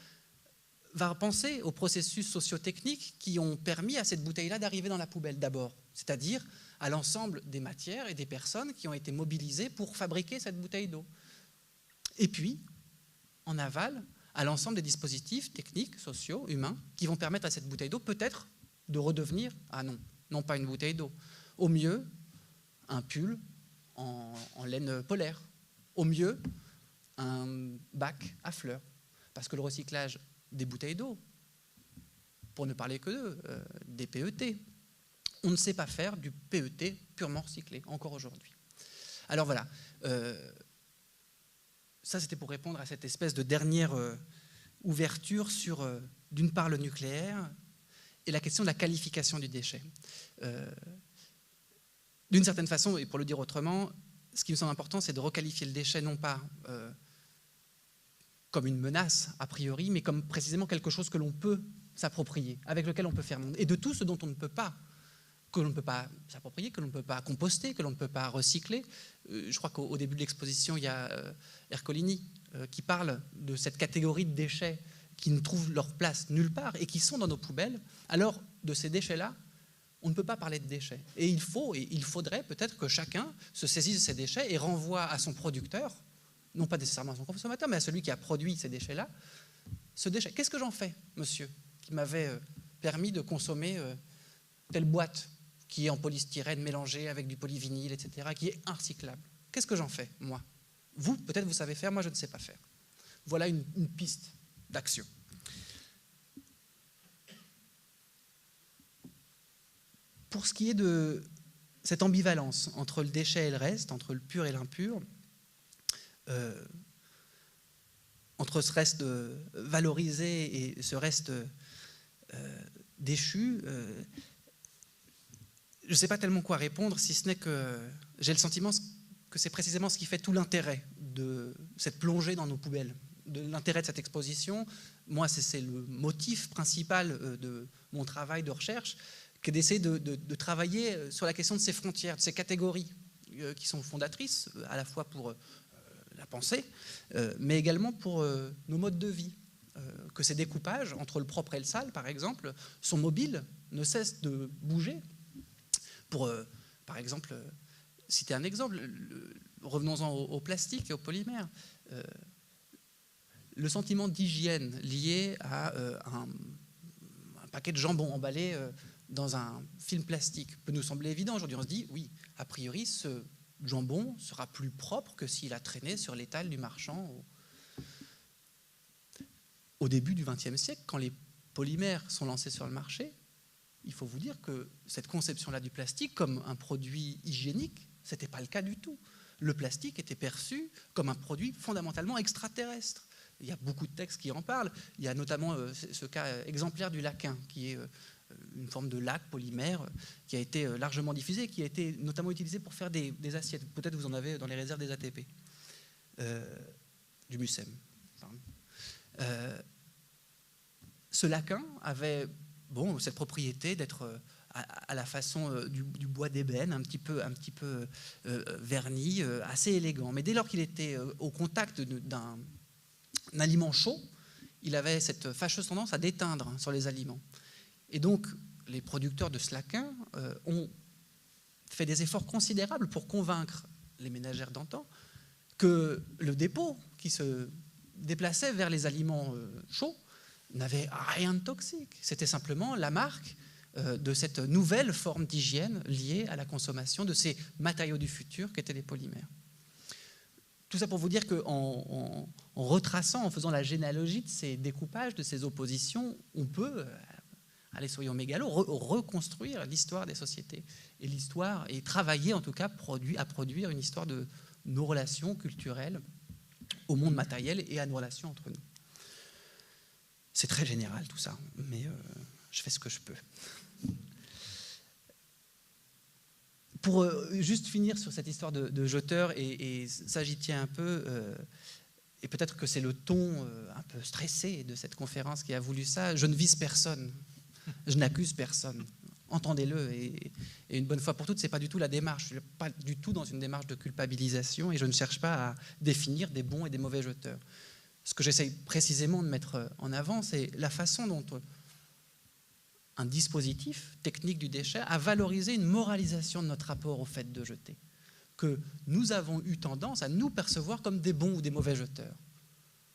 va penser aux processus socio-techniques qui ont permis à cette bouteille-là d'arriver dans la poubelle d'abord, c'est-à-dire à l'ensemble des matières et des personnes qui ont été mobilisées pour fabriquer cette bouteille d'eau. Et puis, en aval, à l'ensemble des dispositifs techniques, sociaux, humains, qui vont permettre à cette bouteille d'eau peut-être de redevenir, ah non, non pas une bouteille d'eau, au mieux un pull en laine polaire, au mieux un bac à fleurs, parce que le recyclage des bouteilles d'eau, pour ne parler que d'eux, des PET, on ne sait pas faire du PET purement recyclé, encore aujourd'hui. Alors voilà, ça c'était pour répondre à cette espèce de dernière ouverture sur, d'une part, le nucléaire et la question de la qualification du déchet. D'une certaine façon, et pour le dire autrement, ce qui me semble important, c'est de requalifier le déchet non pas comme une menace a priori, mais comme précisément quelque chose que l'on peut s'approprier, avec lequel on peut faire monde, et de tout ce dont on ne peut pas, que l'on ne peut pas s'approprier, que l'on ne peut pas composter, que l'on ne peut pas recycler. Je crois qu'au début de l'exposition, il y a Ercolini qui parle de cette catégorie de déchets qui ne trouvent leur place nulle part et qui sont dans nos poubelles. Alors, de ces déchets-là, on ne peut pas parler de déchets. Et il faudrait peut-être que chacun se saisisse de ces déchets et renvoie à son producteur, non pas nécessairement à son consommateur, mais à celui qui a produit ces déchets-là, ce déchet. Qu'est-ce que j'en fais, monsieur, qui m'avait permis de consommer telle boîte qui est en polystyrène mélangé avec du polyvinyle, etc., qui est inrecyclable? Qu'est-ce que j'en fais, moi? Vous, peut-être vous savez faire, moi je ne sais pas faire. Voilà une piste d'action. Pour ce qui est de cette ambivalence entre le déchet et le reste, entre le pur et l'impur, entre ce reste valorisé et ce reste déchu, je ne sais pas tellement quoi répondre, si ce n'est que j'ai le sentiment que c'est précisément ce qui fait tout l'intérêt de cette plongée dans nos poubelles, de l'intérêt de cette exposition. Moi, c'est le motif principal de mon travail de recherche, qui est d'essayer de travailler sur la question de ces frontières, de ces catégories qui sont fondatrices, à la fois pour la pensée, mais également pour nos modes de vie. Que ces découpages entre le propre et le sale, par exemple, sont mobiles, ne cessent de bouger. Pour, par exemple, citer un exemple, revenons-en au plastique et au polymère. Le sentiment d'hygiène lié à un paquet de jambon emballé dans un film plastique peut nous sembler évident. Aujourd'hui, on se dit, oui, a priori, ce jambon sera plus propre que s'il a traîné sur l'étal du marchand. Au début du XXe siècle, quand les polymères sont lancés sur le marché, il faut vous dire que cette conception-là du plastique comme un produit hygiénique, ce n'était pas le cas du tout. Le plastique était perçu comme un produit fondamentalement extraterrestre. Il y a beaucoup de textes qui en parlent. Il y a notamment ce cas exemplaire du laquin, qui est une forme de laque polymère qui a été largement diffusée, qui a été notamment utilisée pour faire des assiettes. Peut-être vous en avez dans les réserves des ATP, du MUSEM. Ce laquin avait cette propriété d'être à la façon du bois d'ébène, un petit peu verni, assez élégant. Mais dès lors qu'il était au contact d'un aliment chaud, il avait cette fâcheuse tendance à déteindre sur les aliments. Et donc, les producteurs de ce laquin ont fait des efforts considérables pour convaincre les ménagères d'antan que le dépôt qui se déplaçait vers les aliments chauds n'avait rien de toxique. C'était simplement la marque de cette nouvelle forme d'hygiène liée à la consommation de ces matériaux du futur qu'étaient les polymères. Tout ça pour vous dire qu'en retraçant, en faisant la généalogie de ces découpages, de ces oppositions, on peut, allez soyons mégalos, reconstruire l'histoire des sociétés et travailler en tout cas à produire une histoire de nos relations culturelles au monde matériel et à nos relations entre nous. C'est très général tout ça, mais je fais ce que je peux. Pour juste finir sur cette histoire de jeteur, et ça j'y tiens un peu, et peut-être que c'est le ton un peu stressé de cette conférence qui a voulu ça, je ne vise personne, je n'accuse personne. entendez-le, et une bonne fois pour toutes, c'est pas du tout la démarche. Je ne suis pas du tout dans une démarche de culpabilisation et je ne cherche pas à définir des bons et des mauvais jeteurs. Ce que j'essaye précisément de mettre en avant, c'est la façon dont un dispositif technique du déchet a valorisé une moralisation de notre rapport au fait de jeter, que nous avons eu tendance à nous percevoir comme des bons ou des mauvais jeteurs.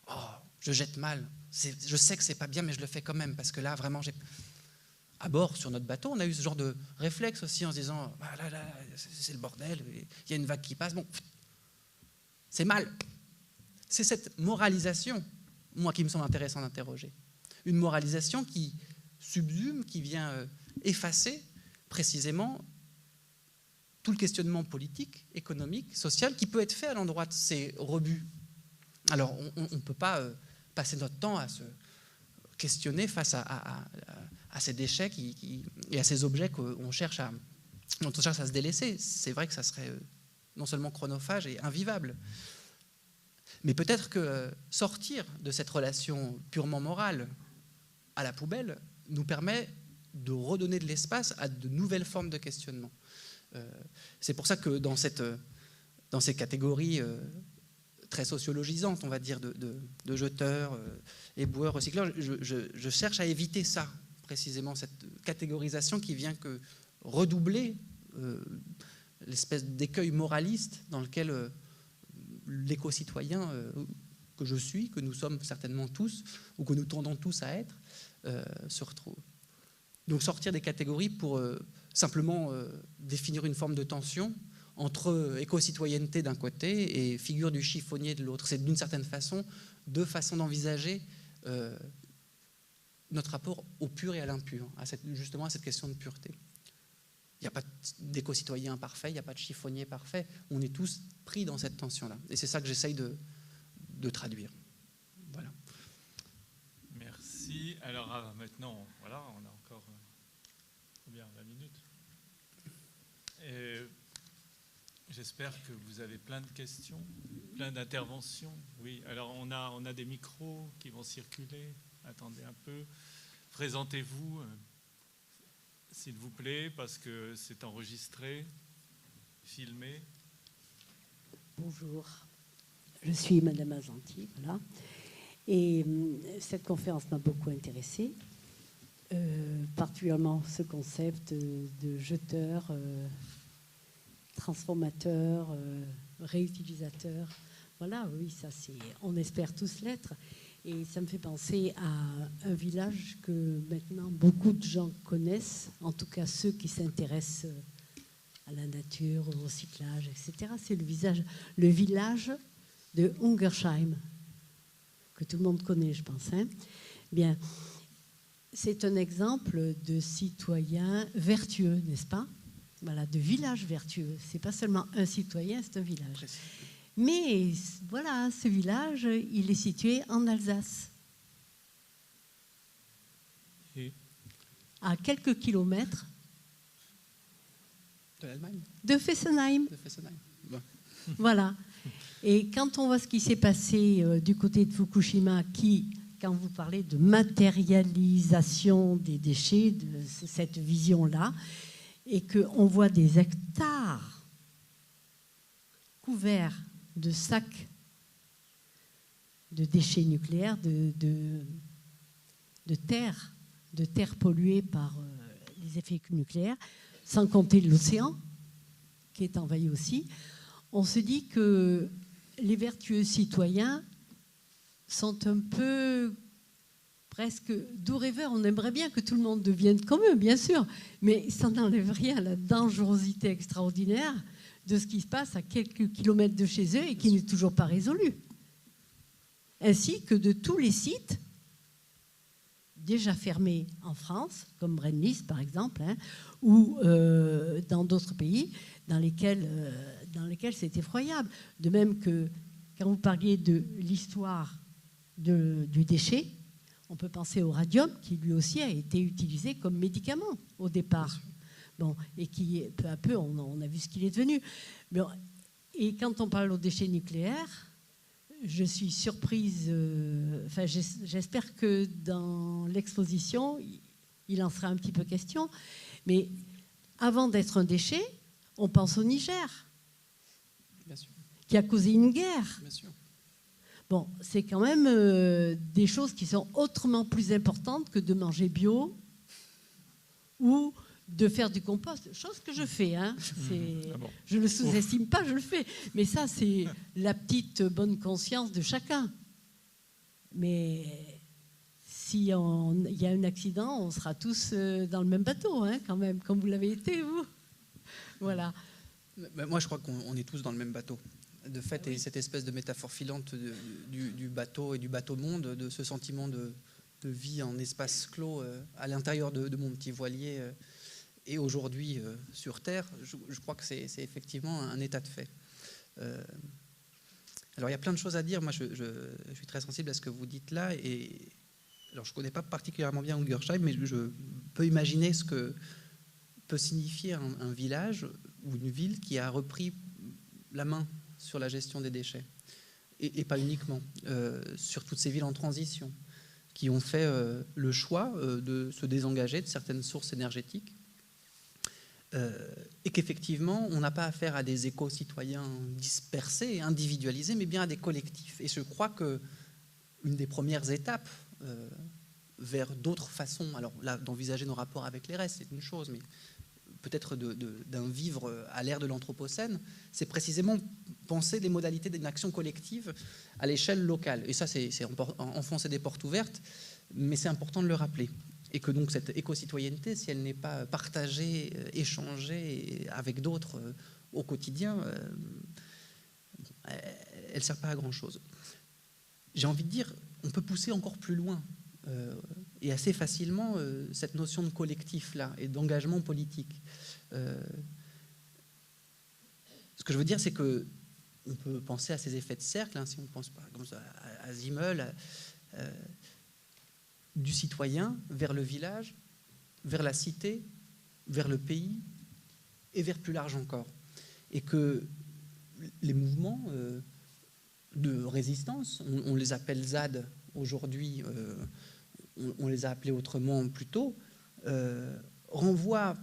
Oh, je jette mal, je sais que c'est pas bien, mais je le fais quand même, parce que là, vraiment, à bord, sur notre bateau, on a eu ce genre de réflexe aussi en se disant ah là, c'est le bordel, il y a une vague qui passe, bon, c'est mal. C'est cette moralisation, moi, qui me semble intéressant d'interroger. Une moralisation qui subsume, qui vient effacer précisément tout le questionnement politique, économique, social qui peut être fait à l'endroit de ces rebuts. Alors, on ne peut pas passer notre temps à se questionner face à ces déchets et à ces objets dont on cherche à se délaisser. C'est vrai que ça serait non seulement chronophage et invivable. Mais peut-être que sortir de cette relation purement morale à la poubelle nous permet de redonner de l'espace à de nouvelles formes de questionnement. C'est pour ça que dans ces catégories très sociologisantes, on va dire, de jeteurs, éboueurs, recycleurs, je cherche à éviter ça, précisément, cette catégorisation qui vient que redoubler l'espèce d'écueil moraliste dans lequel l'éco-citoyen que je suis, que nous sommes certainement tous, ou que nous tendons tous à être, se retrouve. Donc sortir des catégories pour simplement définir une forme de tension entre éco-citoyenneté d'un côté et figure du chiffonnier de l'autre. C'est d'une certaine façon deux façons d'envisager notre rapport au pur et à l'impur, justement à cette question de pureté. Il n'y a pas d'éco-citoyen parfait, il n'y a pas de chiffonnier parfait. On est tous pris dans cette tension-là. Et c'est ça que j'essaye de traduire. Voilà. Merci. Alors maintenant, voilà, on a encore combien, 20 minutes. Et j'espère que vous avez plein de questions, plein d'interventions. Oui, alors on a des micros qui vont circuler. Attendez un peu. Présentez-vous, s'il vous plaît, parce que c'est enregistré, filmé. Bonjour, je suis Madame Azanti, voilà. Et cette conférence m'a beaucoup intéressée, particulièrement ce concept de jeteur, transformateur, réutilisateur. Voilà, oui, ça c'est, on espère tous l'être. Et ça me fait penser à un village que maintenant beaucoup de gens connaissent, en tout cas ceux qui s'intéressent à la nature, au recyclage, etc. C'est le village de Ungersheim, que tout le monde connaît, je pense. Hein. Bien, c'est un exemple de citoyen vertueux, n'est-ce pas? Voilà, de village vertueux. C'est pas seulement un citoyen, c'est un village. Mais voilà, ce village, il est situé en Alsace. Et à quelques kilomètres de l'Allemagne, de Fessenheim. Bon. Voilà. Et quand on voit ce qui s'est passé du côté de Fukushima, quand vous parlez de matérialisation des déchets, de cette vision-là, et qu'on voit des hectares couverts de sacs de déchets nucléaires, de terre polluée par les effets nucléaires, sans compter l'océan, qui est envahi aussi, on se dit que les vertueux citoyens sont un peu presque doux rêveurs. On aimerait bien que tout le monde devienne comme eux, bien sûr, mais ça n'enlève rien à la dangerosité extraordinaire de ce qui se passe à quelques kilomètres de chez eux et qui n'est toujours pas résolu. Ainsi que de tous les sites déjà fermés en France, comme Brenlis par exemple, hein, ou dans d'autres pays dans lesquels c'est effroyable. De même que quand vous parliez de l'histoire du déchet, on peut penser au radium qui lui aussi a été utilisé comme médicament au départ. Bon, et qui, peu à peu, on a vu ce qu'il est devenu. Bon, et quand on parle aux déchets nucléaires, je suis surprise, j'espère que dans l'exposition, il il en sera un petit peu question. Mais avant d'être un déchet, on pense au Niger, Bien sûr. qui a causé une guerre. Bien sûr. Bon, c'est quand même des choses qui sont autrement plus importantes que de manger bio ou de faire du compost, chose que je fais. Hein. Je ne le sous-estime pas, je le fais. Mais ça, c'est la petite bonne conscience de chacun. Mais s'il y a un accident, on sera tous dans le même bateau, hein, quand même, comme vous l'avez été, vous. Voilà. Moi, je crois qu'on est tous dans le même bateau. De fait, et cette espèce de métaphore filante du bateau et du bateau-monde, de ce sentiment de vie en espace clos à l'intérieur de mon petit voilier et aujourd'hui sur Terre, je crois que c'est effectivement un état de fait. Alors, il y a plein de choses à dire. Moi, je suis très sensible à ce que vous dites là. Et alors, je ne connais pas particulièrement bien Ungersheim, mais je peux imaginer ce que peut signifier un village ou une ville qui a repris la main sur la gestion des déchets, et pas uniquement, sur toutes ces villes en transition, qui ont fait le choix de se désengager de certaines sources énergétiques, et qu'effectivement, on n'a pas affaire à des éco-citoyens dispersés, individualisés, mais bien à des collectifs. Et je crois qu'une des premières étapes vers d'autres façons, alors là, d'envisager nos rapports avec les restes, c'est une chose, mais peut-être d'un vivre à l'ère de l'Anthropocène, c'est précisément penser les modalités d'une action collective à l'échelle locale. Et ça, c'est enfoncer des portes ouvertes, mais c'est important de le rappeler. Et que donc cette éco-citoyenneté, si elle n'est pas partagée, échangée avec d'autres au quotidien, elle ne sert pas à grand-chose. J'ai envie de dire, on peut pousser encore plus loin. Et assez facilement cette notion de collectif-là et d'engagement politique. Ce que je veux dire, c'est qu'on peut penser à ces effets de cercle, hein, si on pense par exemple à Zimmel, du citoyen vers le village, vers la cité, vers le pays et vers plus large encore. Et que les mouvements de résistance, on les appelle ZAD aujourd'hui, on les a appelés autrement plus tôt, renvoient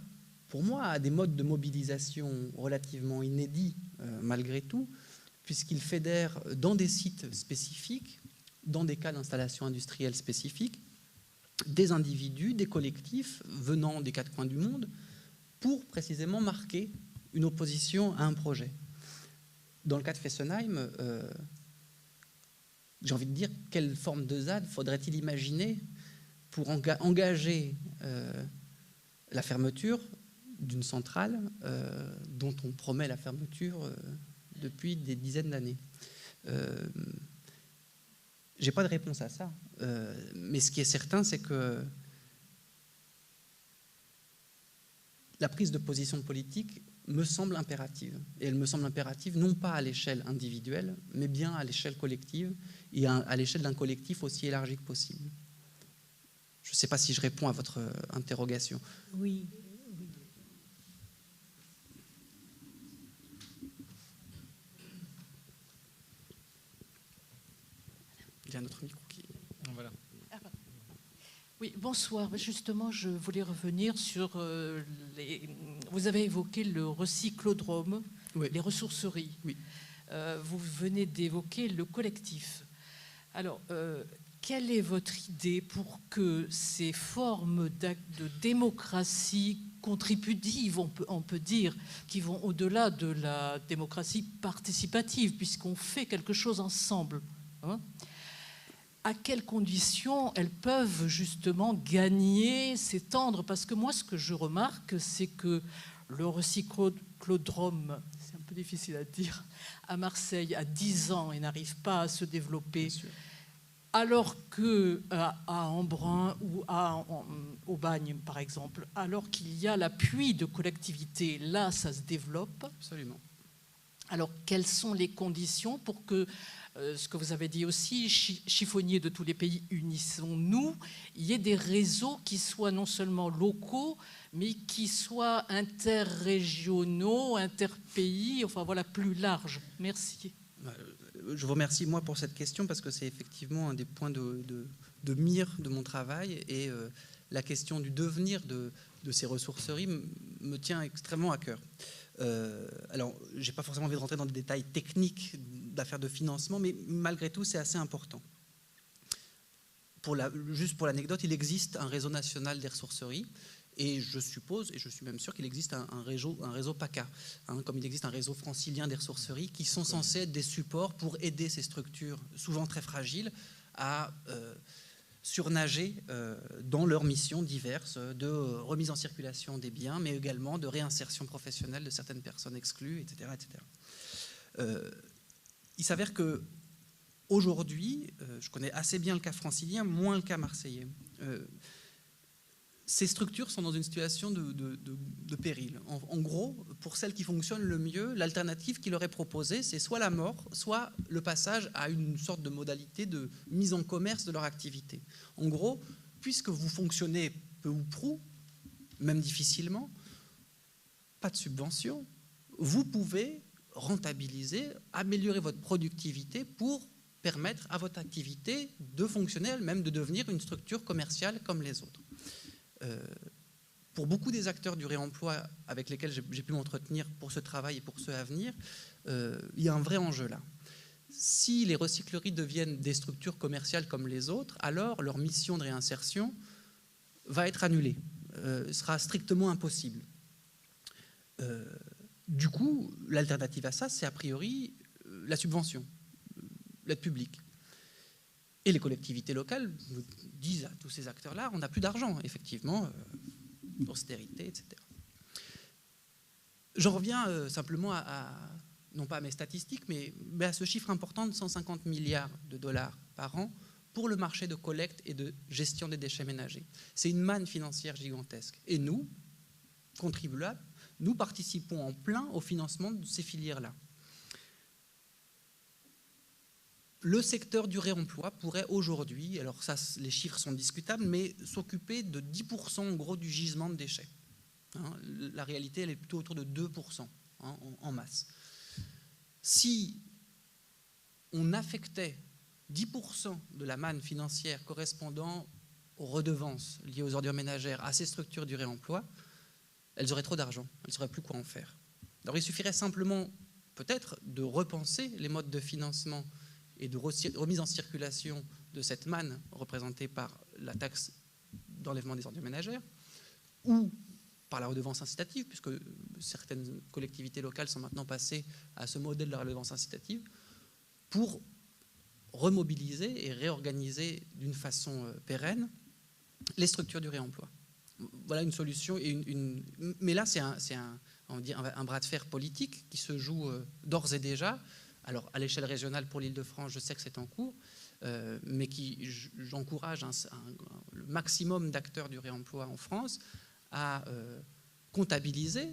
pour moi à des modes de mobilisation relativement inédits malgré tout, puisqu'ils fédèrent dans des sites spécifiques, dans des cas d'installation industrielle spécifiques, des individus, des collectifs venant des quatre coins du monde pour précisément marquer une opposition à un projet. Dans le cas de Fessenheim, j'ai envie de dire, quelle forme de ZAD faudrait-il imaginer pour engager la fermeture d'une centrale dont on promet la fermeture depuis des dizaines d'années. J'ai pas de réponse à ça, mais ce qui est certain, c'est que la prise de position politique me semble impérative. Et elle me semble impérative non pas à l'échelle individuelle, mais bien à l'échelle collective et à l'échelle d'un collectif aussi élargi que possible. Je ne sais pas si je réponds à votre interrogation. Oui. Il y a un autre micro qui... Voilà. Oui, bonsoir. Justement, je voulais revenir sur Vous avez évoqué le recyclodrome, oui. Les ressourceries. Oui. Vous venez d'évoquer le collectif. Alors, quelle est votre idée pour que ces formes de démocratie contributive, on peut dire, qui vont au-delà de la démocratie participative, puisqu'on fait quelque chose ensemble, hein, à quelles conditions elles peuvent justement gagner, s'étendre? Parce que moi, ce que je remarque, c'est que le recyclodrome, c'est un peu difficile à dire, à Marseille, à 10 ans, et n'arrive pas à se développer, alors qu'à Embrun ou au Bagne, par exemple, alors qu'il y a l'appui de collectivités, là, ça se développe. Absolument. Alors, quelles sont les conditions pour que, ce que vous avez dit aussi, chiffonniers de tous les pays, unissons-nous, il y ait des réseaux qui soient non seulement locaux, mais qui soient interrégionaux, interpays, enfin voilà, plus larges. Merci. Je vous remercie, moi, pour cette question, parce que c'est effectivement un des points de mire de mon travail. Et la question du devenir de ces ressourceries me tient extrêmement à cœur. Alors, je n'ai pas forcément envie de rentrer dans des détails techniques d'affaires de financement, mais malgré tout, c'est assez important. Juste pour l'anecdote, il existe un réseau national des ressourceries, et je suppose, et je suis même sûr qu'il existe un réseau PACA, hein, comme il existe un réseau francilien des ressourceries, qui sont censés être des supports pour aider ces structures, souvent très fragiles, à surnager dans leurs missions diverses de remise en circulation des biens, mais également de réinsertion professionnelle de certaines personnes exclues, etc. etc. Il s'avère que aujourd'hui, je connais assez bien le cas francilien, moins le cas marseillais. Ces structures sont dans une situation de péril. En gros, pour celles qui fonctionnent le mieux, l'alternative qui leur est proposée, c'est soit la mort, soit le passage à une sorte de modalité de mise en commerce de leur activité. En gros, puisque vous fonctionnez peu ou prou, même difficilement, pas de subvention, vous pouvez rentabiliser, améliorer votre productivité pour permettre à votre activité de fonctionner elle-même, de devenir une structure commerciale comme les autres. Pour beaucoup des acteurs du réemploi avec lesquels j'ai pu m'entretenir pour ce travail et pour ceux à venir, il y a un vrai enjeu là. Si les recycleries deviennent des structures commerciales comme les autres, alors leur mission de réinsertion va être annulée, sera strictement impossible. Du coup, l'alternative à ça, c'est a priori la subvention, l'aide publique. Et les collectivités locales nous disent à tous ces acteurs-là, on n'a plus d'argent, effectivement, austérité, etc. J'en reviens simplement non pas à mes statistiques, mais à ce chiffre important de 150 milliards de dollars par an pour le marché de collecte et de gestion des déchets ménagers. C'est une manne financière gigantesque. Et nous, contribuables, nous participons en plein au financement de ces filières-là. Le secteur du réemploi pourrait aujourd'hui, alors ça, les chiffres sont discutables, mais s'occuper de 10% en gros du gisement de déchets. Hein, la réalité, elle est plutôt autour de 2% en masse. Si on affectait 10% de la manne financière correspondant aux redevances liées aux ordures ménagères à ces structures du réemploi, elles auraient trop d'argent, elles ne sauraient plus quoi en faire. Alors il suffirait simplement peut-être de repenser les modes de financement et de remise en circulation de cette manne représentée par la taxe d'enlèvement des ordures ménagères ou par la redevance incitative, puisque certaines collectivités locales sont maintenant passées à ce modèle de la redevance incitative, pour remobiliser et réorganiser d'une façon pérenne les structures du réemploi. Voilà une solution. Mais là, c'est un bras de fer politique qui se joue d'ores et déjà. Alors, à l'échelle régionale pour l'Île-de-France, je sais que c'est en cours, mais j'encourage le maximum d'acteurs du réemploi en France à comptabiliser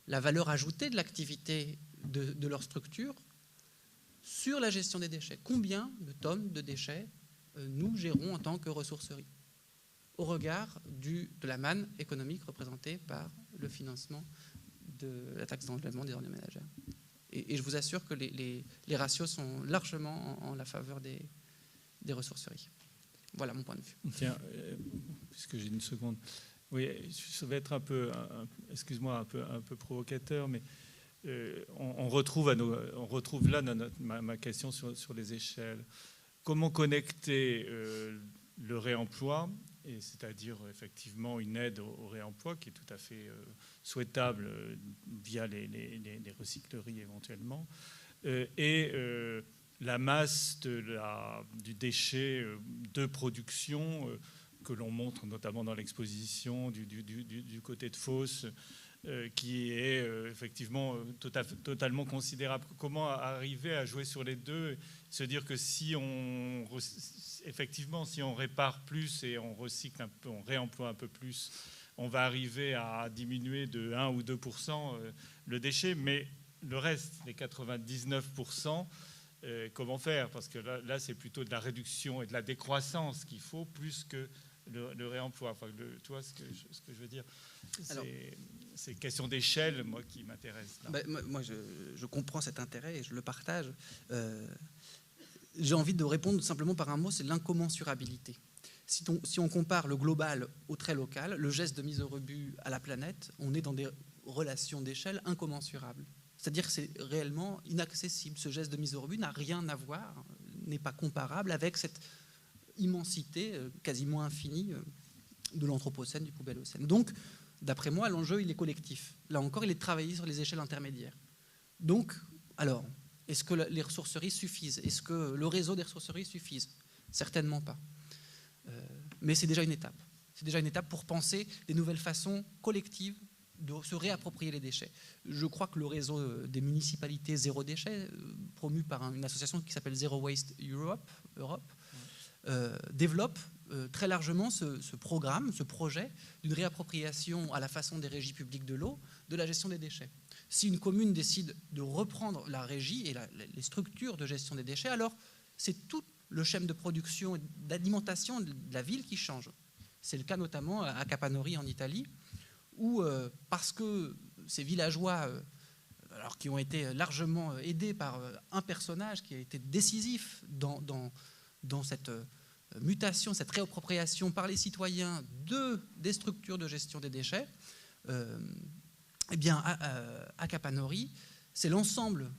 la valeur ajoutée de l'activité de leur structure sur la gestion des déchets. Combien de tonnes de déchets nous gérons en tant que ressourcerie au regard de la manne économique représentée par le financement de la taxe d'enlèvement des ordures ménagères. Et je vous assure que les ratios sont largement en la faveur des ressourceries. Voilà mon point de vue. Tiens, puisque j'ai une seconde, oui, ça va être un peu, excuse-moi, un peu provocateur, mais on retrouve là ma question sur les échelles. Comment connecter le réemploi, et c'est-à-dire effectivement une aide au réemploi qui est tout à fait souhaitable via les recycleries éventuellement, et la masse du déchet de production que l'on montre notamment dans l'exposition du côté de Fos, qui est effectivement totalement considérable. Comment arriver à jouer sur les deux, se dire que si on répare plus et on recycle un peu, on réemploie un peu plus, on va arriver à diminuer de 1 ou 2% le déchet, mais le reste, les 99%, comment faire? Parce que là, c'est plutôt de la réduction et de la décroissance qu'il faut, plus que le réemploi. Enfin, tu vois ce que je veux dire? C'est une question d'échelle, moi, qui m'intéresse. Moi, je comprends cet intérêt et je le partage. J'ai envie de répondre simplement par un mot, c'est l'incommensurabilité. Si on compare le global au très local, le geste de mise au rebut à la planète, on est dans des relations d'échelle incommensurables. C'est-à-dire que c'est réellement inaccessible. Ce geste de mise au rebut n'a rien à voir, n'est pas comparable avec cette immensité quasiment infinie de l'anthropocène, du poubellocène. Donc, d'après moi, l'enjeu, il est collectif. Là encore, il est de travailler sur les échelles intermédiaires. Donc, alors, est-ce que les ressourceries suffisent? Est-ce que le réseau des ressourceries suffise? Certainement pas. Mais c'est déjà une étape. C'est déjà une étape pour penser des nouvelles façons collectives de se réapproprier les déchets. Je crois que le réseau des municipalités zéro déchet, promu par une association qui s'appelle Zero Waste Europe, développe très largement ce programme, ce projet d'une réappropriation à la façon des régies publiques de l'eau, de la gestion des déchets. Si une commune décide de reprendre la régie et les structures de gestion des déchets, alors c'est tout le schéma de production et d'alimentation de la ville qui change. C'est le cas notamment à Capanori en Italie, où parce que ces villageois, alors qui ont été largement aidés par un personnage qui a été décisif dans cette mutation, cette réappropriation par les citoyens des structures de gestion des déchets, eh bien, à Capanori, c'est l'ensemble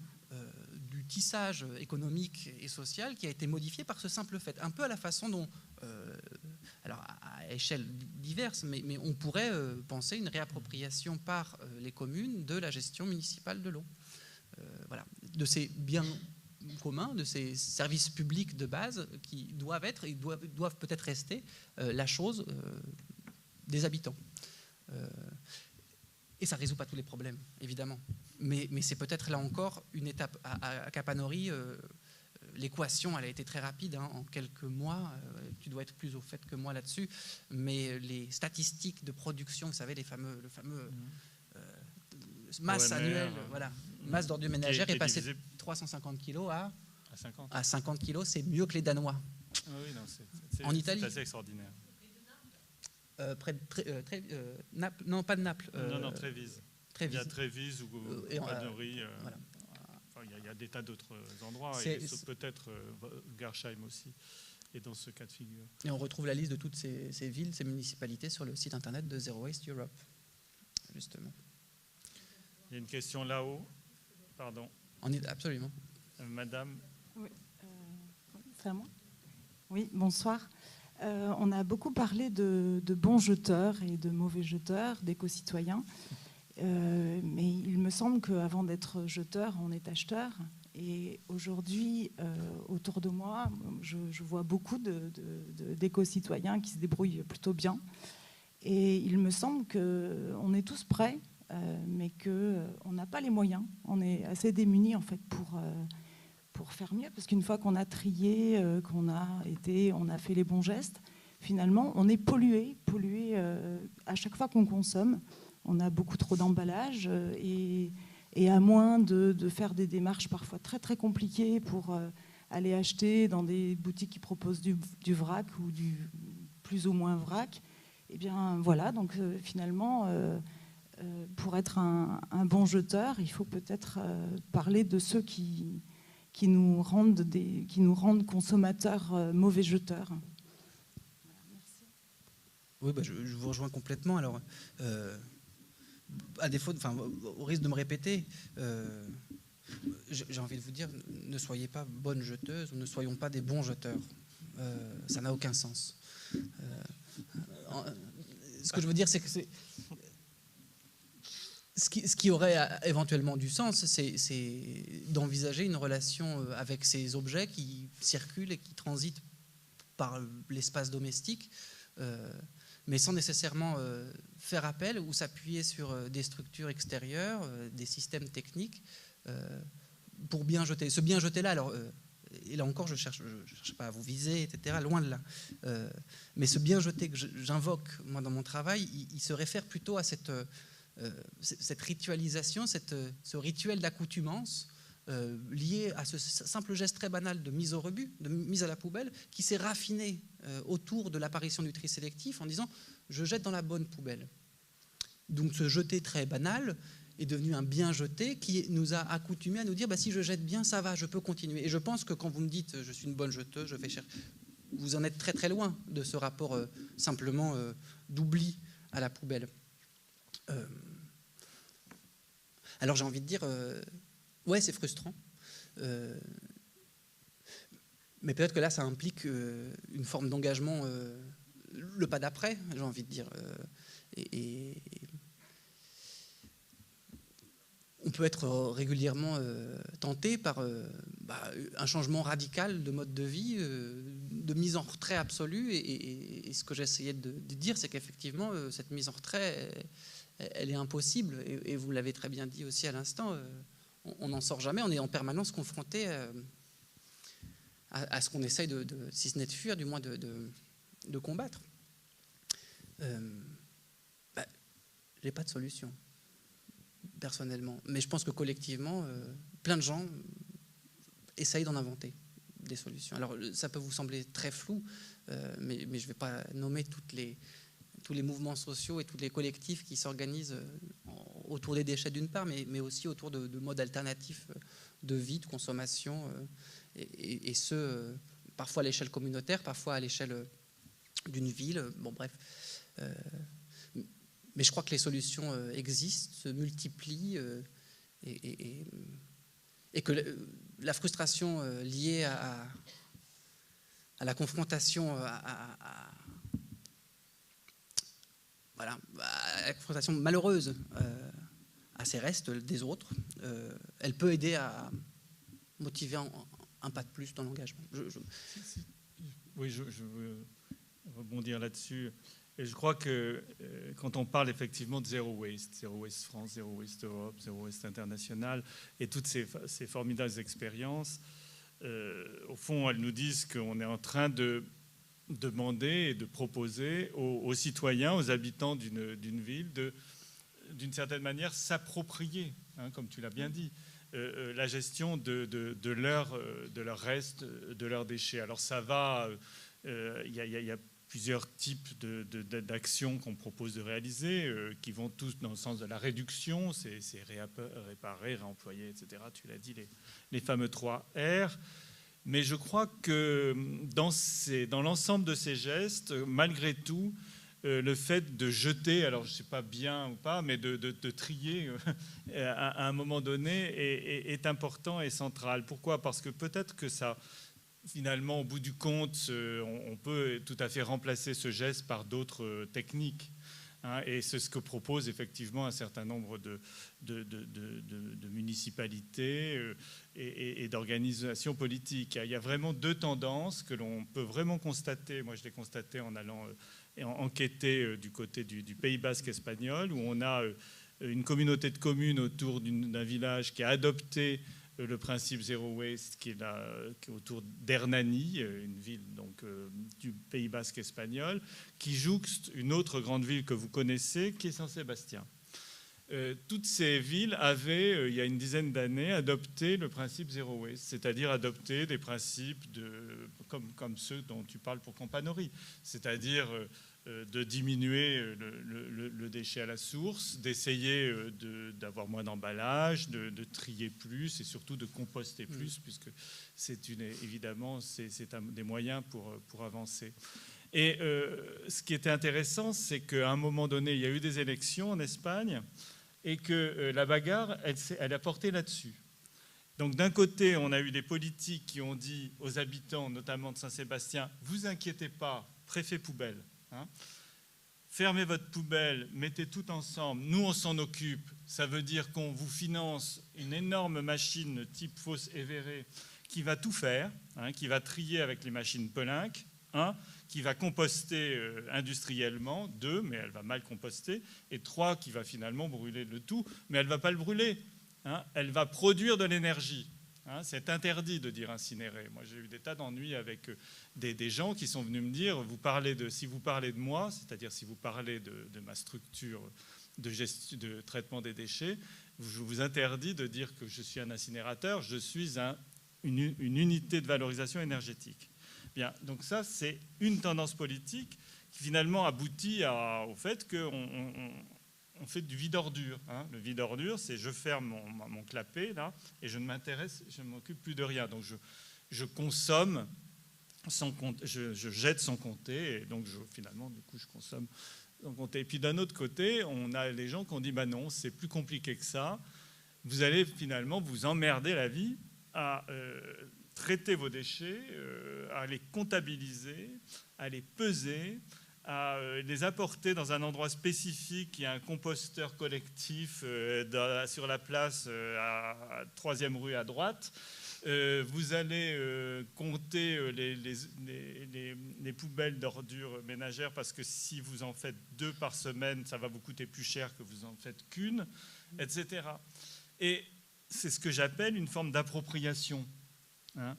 du tissage économique et social qui a été modifié par ce simple fait, un peu à la façon dont, alors à échelle diverse, mais on pourrait penser une réappropriation par les communes de la gestion municipale de l'eau. Voilà, de ces biens communs, de ces services publics de base qui doivent être et doivent peut-être rester la chose des habitants. Et ça ne résout pas tous les problèmes, évidemment. Mais c'est peut-être là encore une étape. À Capanori, l'équation, elle a été très rapide, hein, en quelques mois. Tu dois être plus au fait que moi là-dessus. Mais les statistiques de production, vous savez, le fameux masse annuelle, voilà, masse d'ordures ménagères est passée de 350 kg à 50 kg. C'est mieux que les Danois. Ah oui, non, en Italie. C'est assez extraordinaire. Près de Naples, non, pas de Naples. Non, Trévise. Il y a Trévise ou Capanori. Voilà. Il y a des tas d'autres endroits, et peut-être Gersheim aussi, et dans ce cas de figure. Et on retrouve la liste de toutes ces villes, ces municipalités sur le site internet de Zero Waste Europe, justement. Il y a une question là-haut. Pardon. Absolument. Madame. Oui, c'est à moi. Oui, bonsoir. On a beaucoup parlé de bons jeteurs et de mauvais jeteurs, d'éco-citoyens. Mais il me semble qu'avant d'être jeteur, on est acheteur. Et aujourd'hui, autour de moi, je vois beaucoup d'éco-citoyens qui se débrouillent plutôt bien. Et il me semble qu'on est tous prêts, mais qu'on n'a pas les moyens. On est assez démunis en fait pour faire mieux. Parce qu'une fois qu'on a trié, on a fait les bons gestes, finalement, on est pollué à chaque fois qu'on consomme. On a beaucoup trop d'emballages et à moins de faire des démarches parfois très très compliquées pour aller acheter dans des boutiques qui proposent du vrac ou du plus ou moins vrac, et bien voilà, donc finalement pour être un bon jeteur, il faut peut-être parler de ceux qui nous rendent consommateurs mauvais jeteurs. Oui, je vous rejoins complètement. Alors, à défaut, au risque de me répéter, j'ai envie de vous dire, ne soyez pas bonnes jeteuses ou ne soyons pas des bons jeteurs. Ça n'a aucun sens. Ce que je veux dire, c'est que ce qui aurait éventuellement du sens, c'est d'envisager une relation avec ces objets qui circulent et qui transitent par l'espace domestique, mais sans nécessairement faire appel ou s'appuyer sur des structures extérieures, des systèmes techniques, pour bien jeter. Ce bien jeter-là, alors, et là encore, je ne cherche pas à vous viser, etc., loin de là. Mais ce bien jeter que j'invoque, moi, dans mon travail, il se réfère plutôt à cette ritualisation, ce rituel d'accoutumance lié à ce simple geste très banal de mise au rebut, de mise à la poubelle, qui s'est raffiné autour de l'apparition du tri sélectif en disant « je jette dans la bonne poubelle ». Donc ce jeter très banal est devenu un bien jeté qui nous a accoutumés à nous dire si je jette bien, ça va, je peux continuer. Et je pense que quand vous me dites « je suis une bonne jeteuse, je fais chercher », vous en êtes très très loin de ce rapport simplement d'oubli à la poubelle. Alors j'ai envie de dire, ouais, c'est frustrant, mais peut-être que là ça implique une forme d'engagement, le pas d'après, j'ai envie de dire. Et on peut être régulièrement tenté par un changement radical de mode de vie, de mise en retrait absolue. Et ce que j'essayais de dire, c'est qu'effectivement, cette mise en retrait, elle est impossible. Et vous l'avez très bien dit aussi à l'instant, on n'en sort jamais. On est en permanence confronté à ce qu'on essaye, si ce n'est de fuir, du moins de combattre. J'ai pas de solution, personnellement. Mais je pense que collectivement, plein de gens essayent d'en inventer des solutions. Alors, ça peut vous sembler très flou, mais je ne vais pas nommer tous les mouvements sociaux et tous les collectifs qui s'organisent autour des déchets d'une part, mais aussi autour de modes alternatifs de vie, de consommation, et ce, parfois à l'échelle communautaire, parfois à l'échelle d'une ville. Bon, bref. Mais je crois que les solutions existent, se multiplient, et que la frustration liée à la confrontation, voilà, à la confrontation malheureuse à ces restes des autres, elle peut aider à motiver un pas de plus dans l'engagement. Oui, je veux rebondir là-dessus. Et je crois que quand on parle effectivement de Zero Waste France, Zero Waste Europe, Zero Waste International, et toutes ces formidables expériences, au fond, elles nous disent qu'on est en train de demander et de proposer aux citoyens, aux habitants d'une ville, d'une certaine manière, s'approprier, comme tu l'as bien dit, la gestion de leurs restes, de leurs déchets. Alors ça va, il y a plusieurs types d'actions qu'on propose de réaliser, qui vont tous dans le sens de la réduction, c'est réparer, réemployer, etc. Tu l'as dit, les fameux 3 R. Mais je crois que dans l'ensemble de ces gestes, malgré tout, le fait de jeter, alors je ne sais pas bien ou pas, mais de trier à un moment donné est important et central. Pourquoi ? Parce que peut-être que ça... Finalement, au bout du compte, on peut tout à fait remplacer ce geste par d'autres techniques. Et c'est ce que propose effectivement un certain nombre de municipalités et d'organisations politiques. Il y a vraiment 2 tendances que l'on peut vraiment constater. Moi, je l'ai constaté en allant enquêter du côté du Pays basque espagnol, où on a une communauté de communes autour d'un village qui a adopté le principe Zero Waste qui est autour d'Hernani, une ville donc, du Pays basque espagnol, qui jouxte une autre grande ville que vous connaissez, qui est Saint-Sébastien. Toutes ces villes avaient, il y a une dizaine d'années, adopté le principe Zero Waste, c'est-à-dire adopté des principes comme ceux dont tu parles pour Campanori, c'est-à-dire de diminuer le déchet à la source, d'essayer d'avoir moins d'emballage, de trier plus et surtout de composter plus, puisque évidemment c'est un des moyens pour avancer. Et ce qui était intéressant, c'est qu'à un moment donné, il y a eu des élections en Espagne et que la bagarre, elle a porté là-dessus. Donc d'un côté, on a eu des politiques qui ont dit aux habitants, notamment de Saint-Sébastien, vous inquiétez pas, préfet poubelle, fermez votre poubelle, mettez tout ensemble, nous on s'en occupe, ça veut dire qu'on vous finance une énorme machine type fosse Évéré qui va tout faire, qui va trier avec les machines Pelinck, qui va composter industriellement, 2, mais elle va mal composter, et 3, qui va finalement brûler le tout, mais elle ne va pas le brûler, elle va produire de l'énergie. C'est interdit de dire incinérer. Moi, j'ai eu des tas d'ennuis avec des gens qui sont venus me dire, si vous parlez de moi, c'est-à-dire si vous parlez de ma structure de traitement des déchets, je vous interdis de dire que je suis un incinérateur, je suis une unité de valorisation énergétique. Bien, donc ça, c'est une tendance politique qui finalement aboutit au fait qu'on fait du vide-ordure. Le vide-ordure, c'est je ferme mon clapet là et je ne m'occupe plus de rien. Donc je consomme je jette sans compter, et donc finalement, du coup, je consomme sans compter. Et puis d'un autre côté, on a les gens qui ont dit, bah non, c'est plus compliqué que ça. Vous allez finalement vous emmerder la vie à traiter vos déchets, à les comptabiliser, à les peser, à les apporter dans un endroit spécifique. Il y a un composteur collectif sur la place à 3e rue à droite. Vous allez compter les poubelles d'ordures ménagères, parce que si vous en faites 2 par semaine, ça va vous coûter plus cher que vous en faites qu'une, etc. Et c'est ce que j'appelle une forme d'appropriation, hein,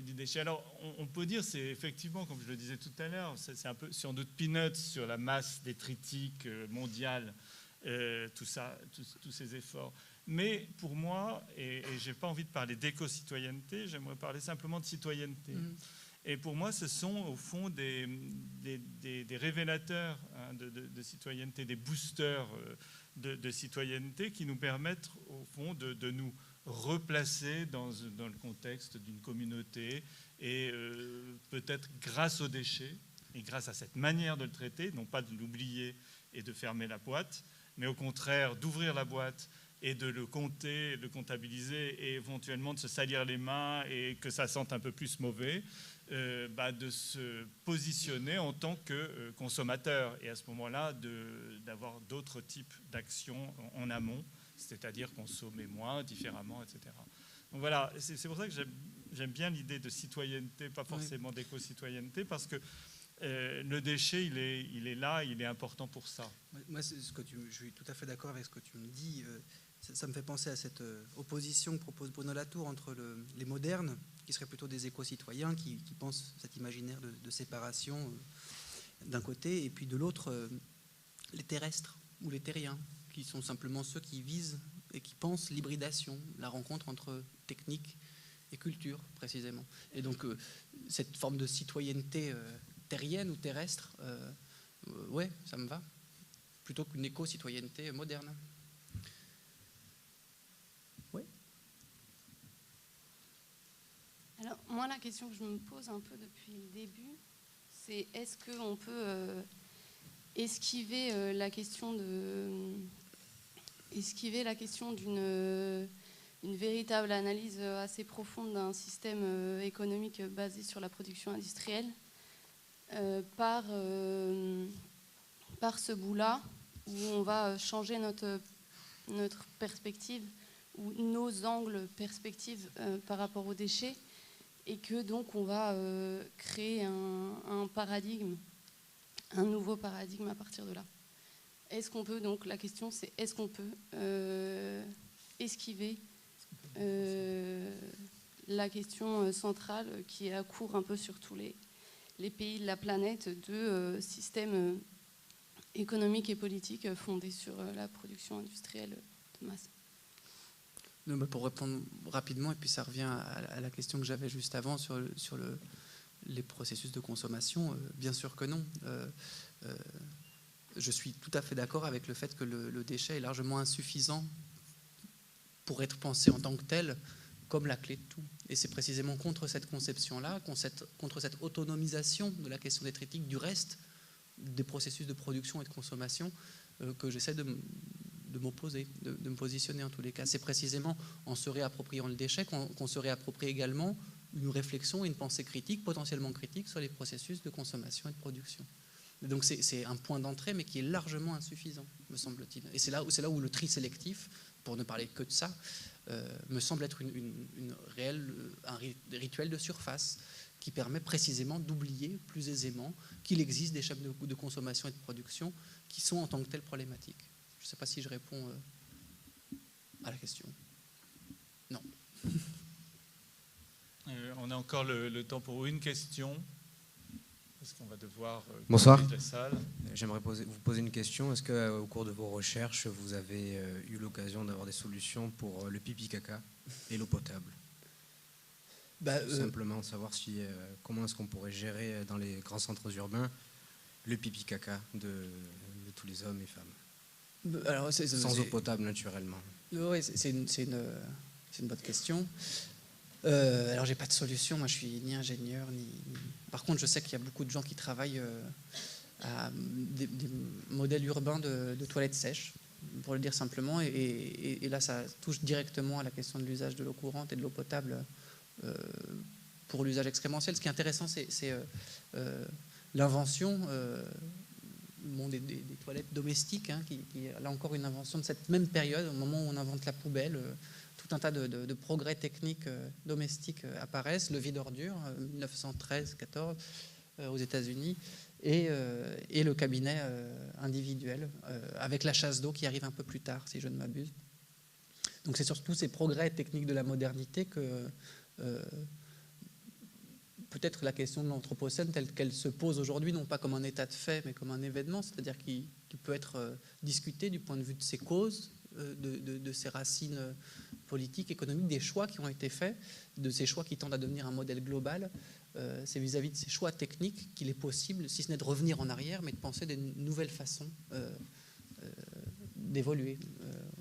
du déchet. Alors, on peut dire, c'est effectivement, comme je le disais tout à l'heure, c'est un peu sur notre peanuts, sur la masse détritique mondiale, tous ces efforts. Mais pour moi, et je n'ai pas envie de parler d'éco-citoyenneté, j'aimerais parler simplement de citoyenneté. Et pour moi, ce sont au fond des révélateurs, hein, de citoyenneté, des boosters de citoyenneté qui nous permettent au fond de nous replacer dans le contexte d'une communauté, et peut-être grâce aux déchets et grâce à cette manière de le traiter, non pas de l'oublier et de fermer la boîte, mais au contraire d'ouvrir la boîte et de le compter, de le comptabiliser, et éventuellement de se salir les mains et que ça sente un peu plus mauvais, de se positionner en tant que consommateur, et à ce moment-là d'avoir d'autres types d'actions en amont, c'est-à-dire consommer moins, différemment, etc. Donc voilà, c'est pour ça que j'aime bien l'idée de citoyenneté, pas forcément d'éco-citoyenneté, parce que le déchet, il est là, il est important pour ça. Moi, je suis tout à fait d'accord avec ce que tu me dis. Ça me fait penser à cette opposition que propose Bruno Latour entre les modernes, qui seraient plutôt des éco-citoyens, qui pensent cet imaginaire de séparation d'un côté, et puis de l'autre, les terrestres ou les terriens, qui sont simplement ceux qui visent et qui pensent l'hybridation, la rencontre entre technique et culture, précisément. Et donc, cette forme de citoyenneté terrienne ou terrestre, ouais, ça me va, plutôt qu'une éco-citoyenneté moderne. Oui. Alors, moi, la question que je me pose un peu depuis le début, c'est est-ce qu'on peut esquiver la question d'une véritable analyse assez profonde d'un système économique basé sur la production industrielle par ce bout-là, où on va changer notre perspective ou nos angles perspectives par rapport aux déchets, et que donc on va créer un paradigme, un nouveau paradigme à partir de là. Est-ce qu'on peut, donc la question c'est, est-ce qu'on peut esquiver la question centrale qui est à court un peu sur tous les pays de la planète de systèmes économiques et politiques fondés sur la production industrielle de masse? Pour répondre rapidement, et puis ça revient à la question que j'avais juste avant sur les processus de consommation, bien sûr que non. Je suis tout à fait d'accord avec le fait que le déchet est largement insuffisant pour être pensé en tant que tel comme la clé de tout. Et c'est précisément contre cette conception-là, contre cette autonomisation de la question détritique du reste des processus de production et de consommation que j'essaie de m'opposer, de me positionner en tous les cas. C'est précisément en se réappropriant le déchet qu'on se réapproprie également une réflexion et une pensée critique, potentiellement critique, sur les processus de consommation et de production. Et donc c'est un point d'entrée, mais qui est largement insuffisant, me semble-t-il. Et c'est là où le tri sélectif, pour ne parler que de ça, me semble être un rituel de surface qui permet précisément d'oublier plus aisément qu'il existe des chaînes de consommation et de production qui sont en tant que telles problématiques. Je ne sais pas si je réponds à la question. Non. On a encore le temps pour une question. Est-ce qu'on va devoir Bonsoir. la salle? J'aimerais vous poser une question. Est-ce qu'au cours de vos recherches, vous avez eu l'occasion d'avoir des solutions pour le pipi-caca et l'eau potable? Simplement savoir comment est-ce qu'on pourrait gérer dans les grands centres urbains le pipi-caca de tous les hommes et femmes. Alors, sans eau potable, naturellement. Oui, c'est une bonne question. Alors, j'ai pas de solution. Moi, je suis ni ingénieur, ni... Par contre, je sais qu'il y a beaucoup de gens qui travaillent à des modèles urbains de toilettes sèches, pour le dire simplement. Et là, ça touche directement à la question de l'usage de l'eau courante et de l'eau potable pour l'usage excrémentiel. Ce qui est intéressant, c'est l'invention des toilettes domestiques, hein, qui est là encore une invention de cette même période, au moment où on invente la poubelle. Tout un tas de progrès techniques domestiques apparaissent. Le vide ordure, 1913-14 aux États-Unis, et le cabinet individuel, avec la chasse d'eau qui arrive un peu plus tard, si je ne m'abuse. Donc c'est surtout ces progrès techniques de la modernité que peut-être la question de l'Anthropocène telle qu'elle se pose aujourd'hui, non pas comme un état de fait, mais comme un événement, c'est-à-dire qui peut être discuté du point de vue de ses causes, de ses racines politiques, économiques, des choix qui ont été faits, de ces choix qui tendent à devenir un modèle global. C'est vis-à-vis de ces choix techniques qu'il est possible, si ce n'est de revenir en arrière, mais de penser des nouvelles façons d'évoluer,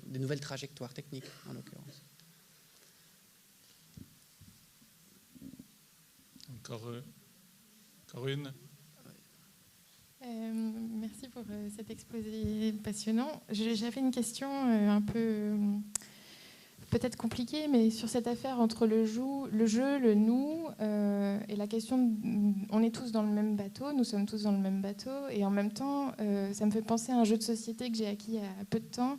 des nouvelles trajectoires techniques, en l'occurrence. Encore une. Merci pour cet exposé passionnant. J'avais une question un peu peut-être compliquée, mais sur cette affaire entre le jeu, le nous, et la question on est tous dans le même bateau, nous sommes tous dans le même bateau, et en même temps, ça me fait penser à un jeu de société que j'ai acquis il y a peu de temps,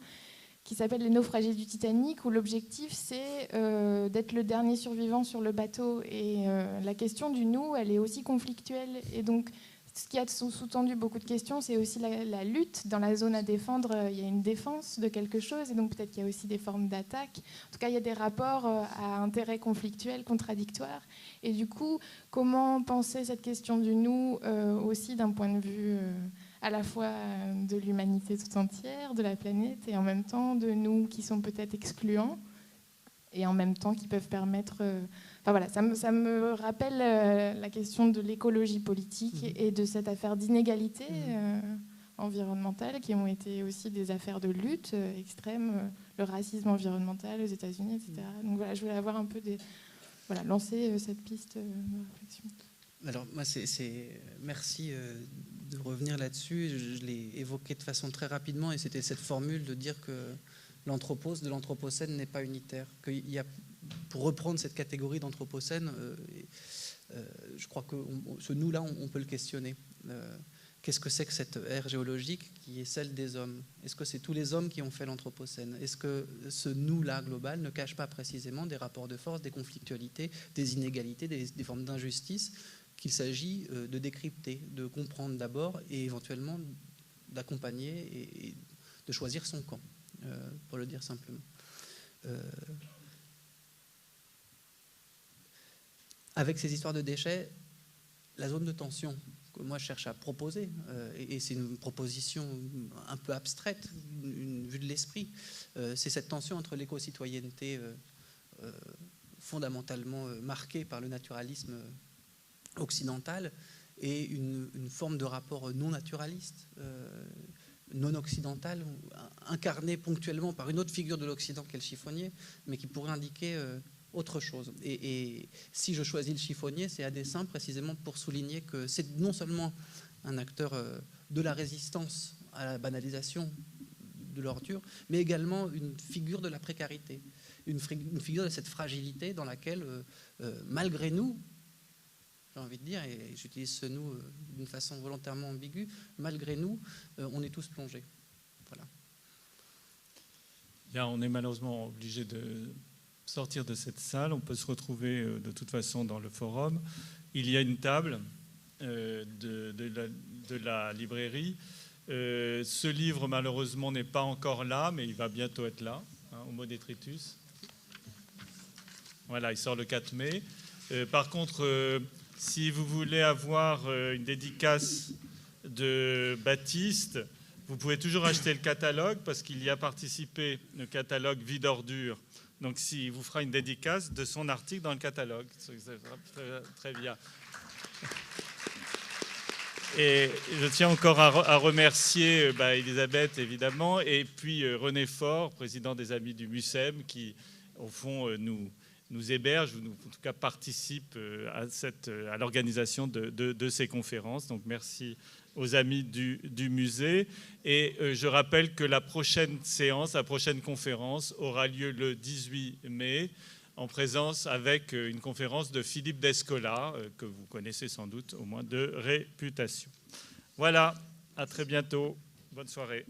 qui s'appelle Les naufragés du Titanic, où l'objectif, c'est d'être le dernier survivant sur le bateau. Et la question du nous, elle est aussi conflictuelle. Et donc, ce qui a sous-tendu beaucoup de questions, c'est aussi la lutte. Dans la zone à défendre, il y a une défense de quelque chose, et donc peut-être qu'il y a aussi des formes d'attaque. En tout cas, il y a des rapports à intérêts conflictuels, contradictoires. Et du coup, comment penser cette question du nous aussi d'un point de vue à la fois de l'humanité tout entière, de la planète, et en même temps de nous qui sont peut-être excluants, et en même temps qui peuvent permettre... Enfin voilà, ça me rappelle la question de l'écologie politique et de cette affaire d'inégalité environnementale, qui ont été aussi des affaires de lutte extrême, le racisme environnemental aux États-Unis, etc. Donc voilà, je voulais avoir un peu lancer cette piste de réflexion. Alors moi, merci de revenir là-dessus. Je l'ai évoqué de façon très rapidement, et c'était cette formule de dire que l'anthropos de l'anthropocène n'est pas unitaire. Qu'il y a, pour reprendre cette catégorie d'anthropocène, je crois que ce nous-là, on peut le questionner. Qu'est-ce que c'est que cette ère géologique qui est celle des hommes? Est-ce que c'est tous les hommes qui ont fait l'anthropocène? Est-ce que ce nous-là global ne cache pas précisément des rapports de force, des conflictualités, des inégalités, des formes d'injustice qu'il s'agit de décrypter, de comprendre d'abord, et éventuellement d'accompagner et de choisir son camp, pour le dire simplement. Avec ces histoires de déchets, la zone de tension que moi je cherche à proposer, et c'est une proposition un peu abstraite, une vue de l'esprit, c'est cette tension entre l'éco-citoyenneté fondamentalement marquée par le naturalisme occidental et une forme de rapport non naturaliste, non occidental, incarné ponctuellement par une autre figure de l'Occident qu'est le chiffonnier, mais qui pourrait indiquer autre chose. Et si je choisis le chiffonnier, c'est à dessein précisément pour souligner que c'est non seulement un acteur de la résistance à la banalisation de l'ordure, mais également une figure de la précarité, une figure de cette fragilité dans laquelle, malgré nous, j'ai envie de dire, et j'utilise ce « nous » d'une façon volontairement ambiguë, malgré nous, on est tous plongés. Voilà. Bien, on est malheureusement obligé de sortir de cette salle. On peut se retrouver de toute façon dans le forum. Il y a une table de la librairie. Ce livre, malheureusement, n'est pas encore là, mais il va bientôt être là, Homo Detritus. Voilà, il sort le 4 mai. Par contre, si vous voulez avoir une dédicace de Baptiste, vous pouvez toujours acheter le catalogue, parce qu'il y a participé, le catalogue Vie d'ordure. Donc, il vous fera une dédicace de son article dans le catalogue. C'est très bien. Et je tiens encore à remercier Elisabeth, évidemment, et puis René Faure, président des Amis du MUSEM, qui, au fond, nous nous héberge, ou en tout cas participe à l'organisation de ces conférences. Donc merci aux amis du musée. Et je rappelle que la prochaine séance, la prochaine conférence aura lieu le 18 mai, en présence avec une conférence de Philippe Descola, que vous connaissez sans doute au moins de réputation. Voilà, à très bientôt. Bonne soirée.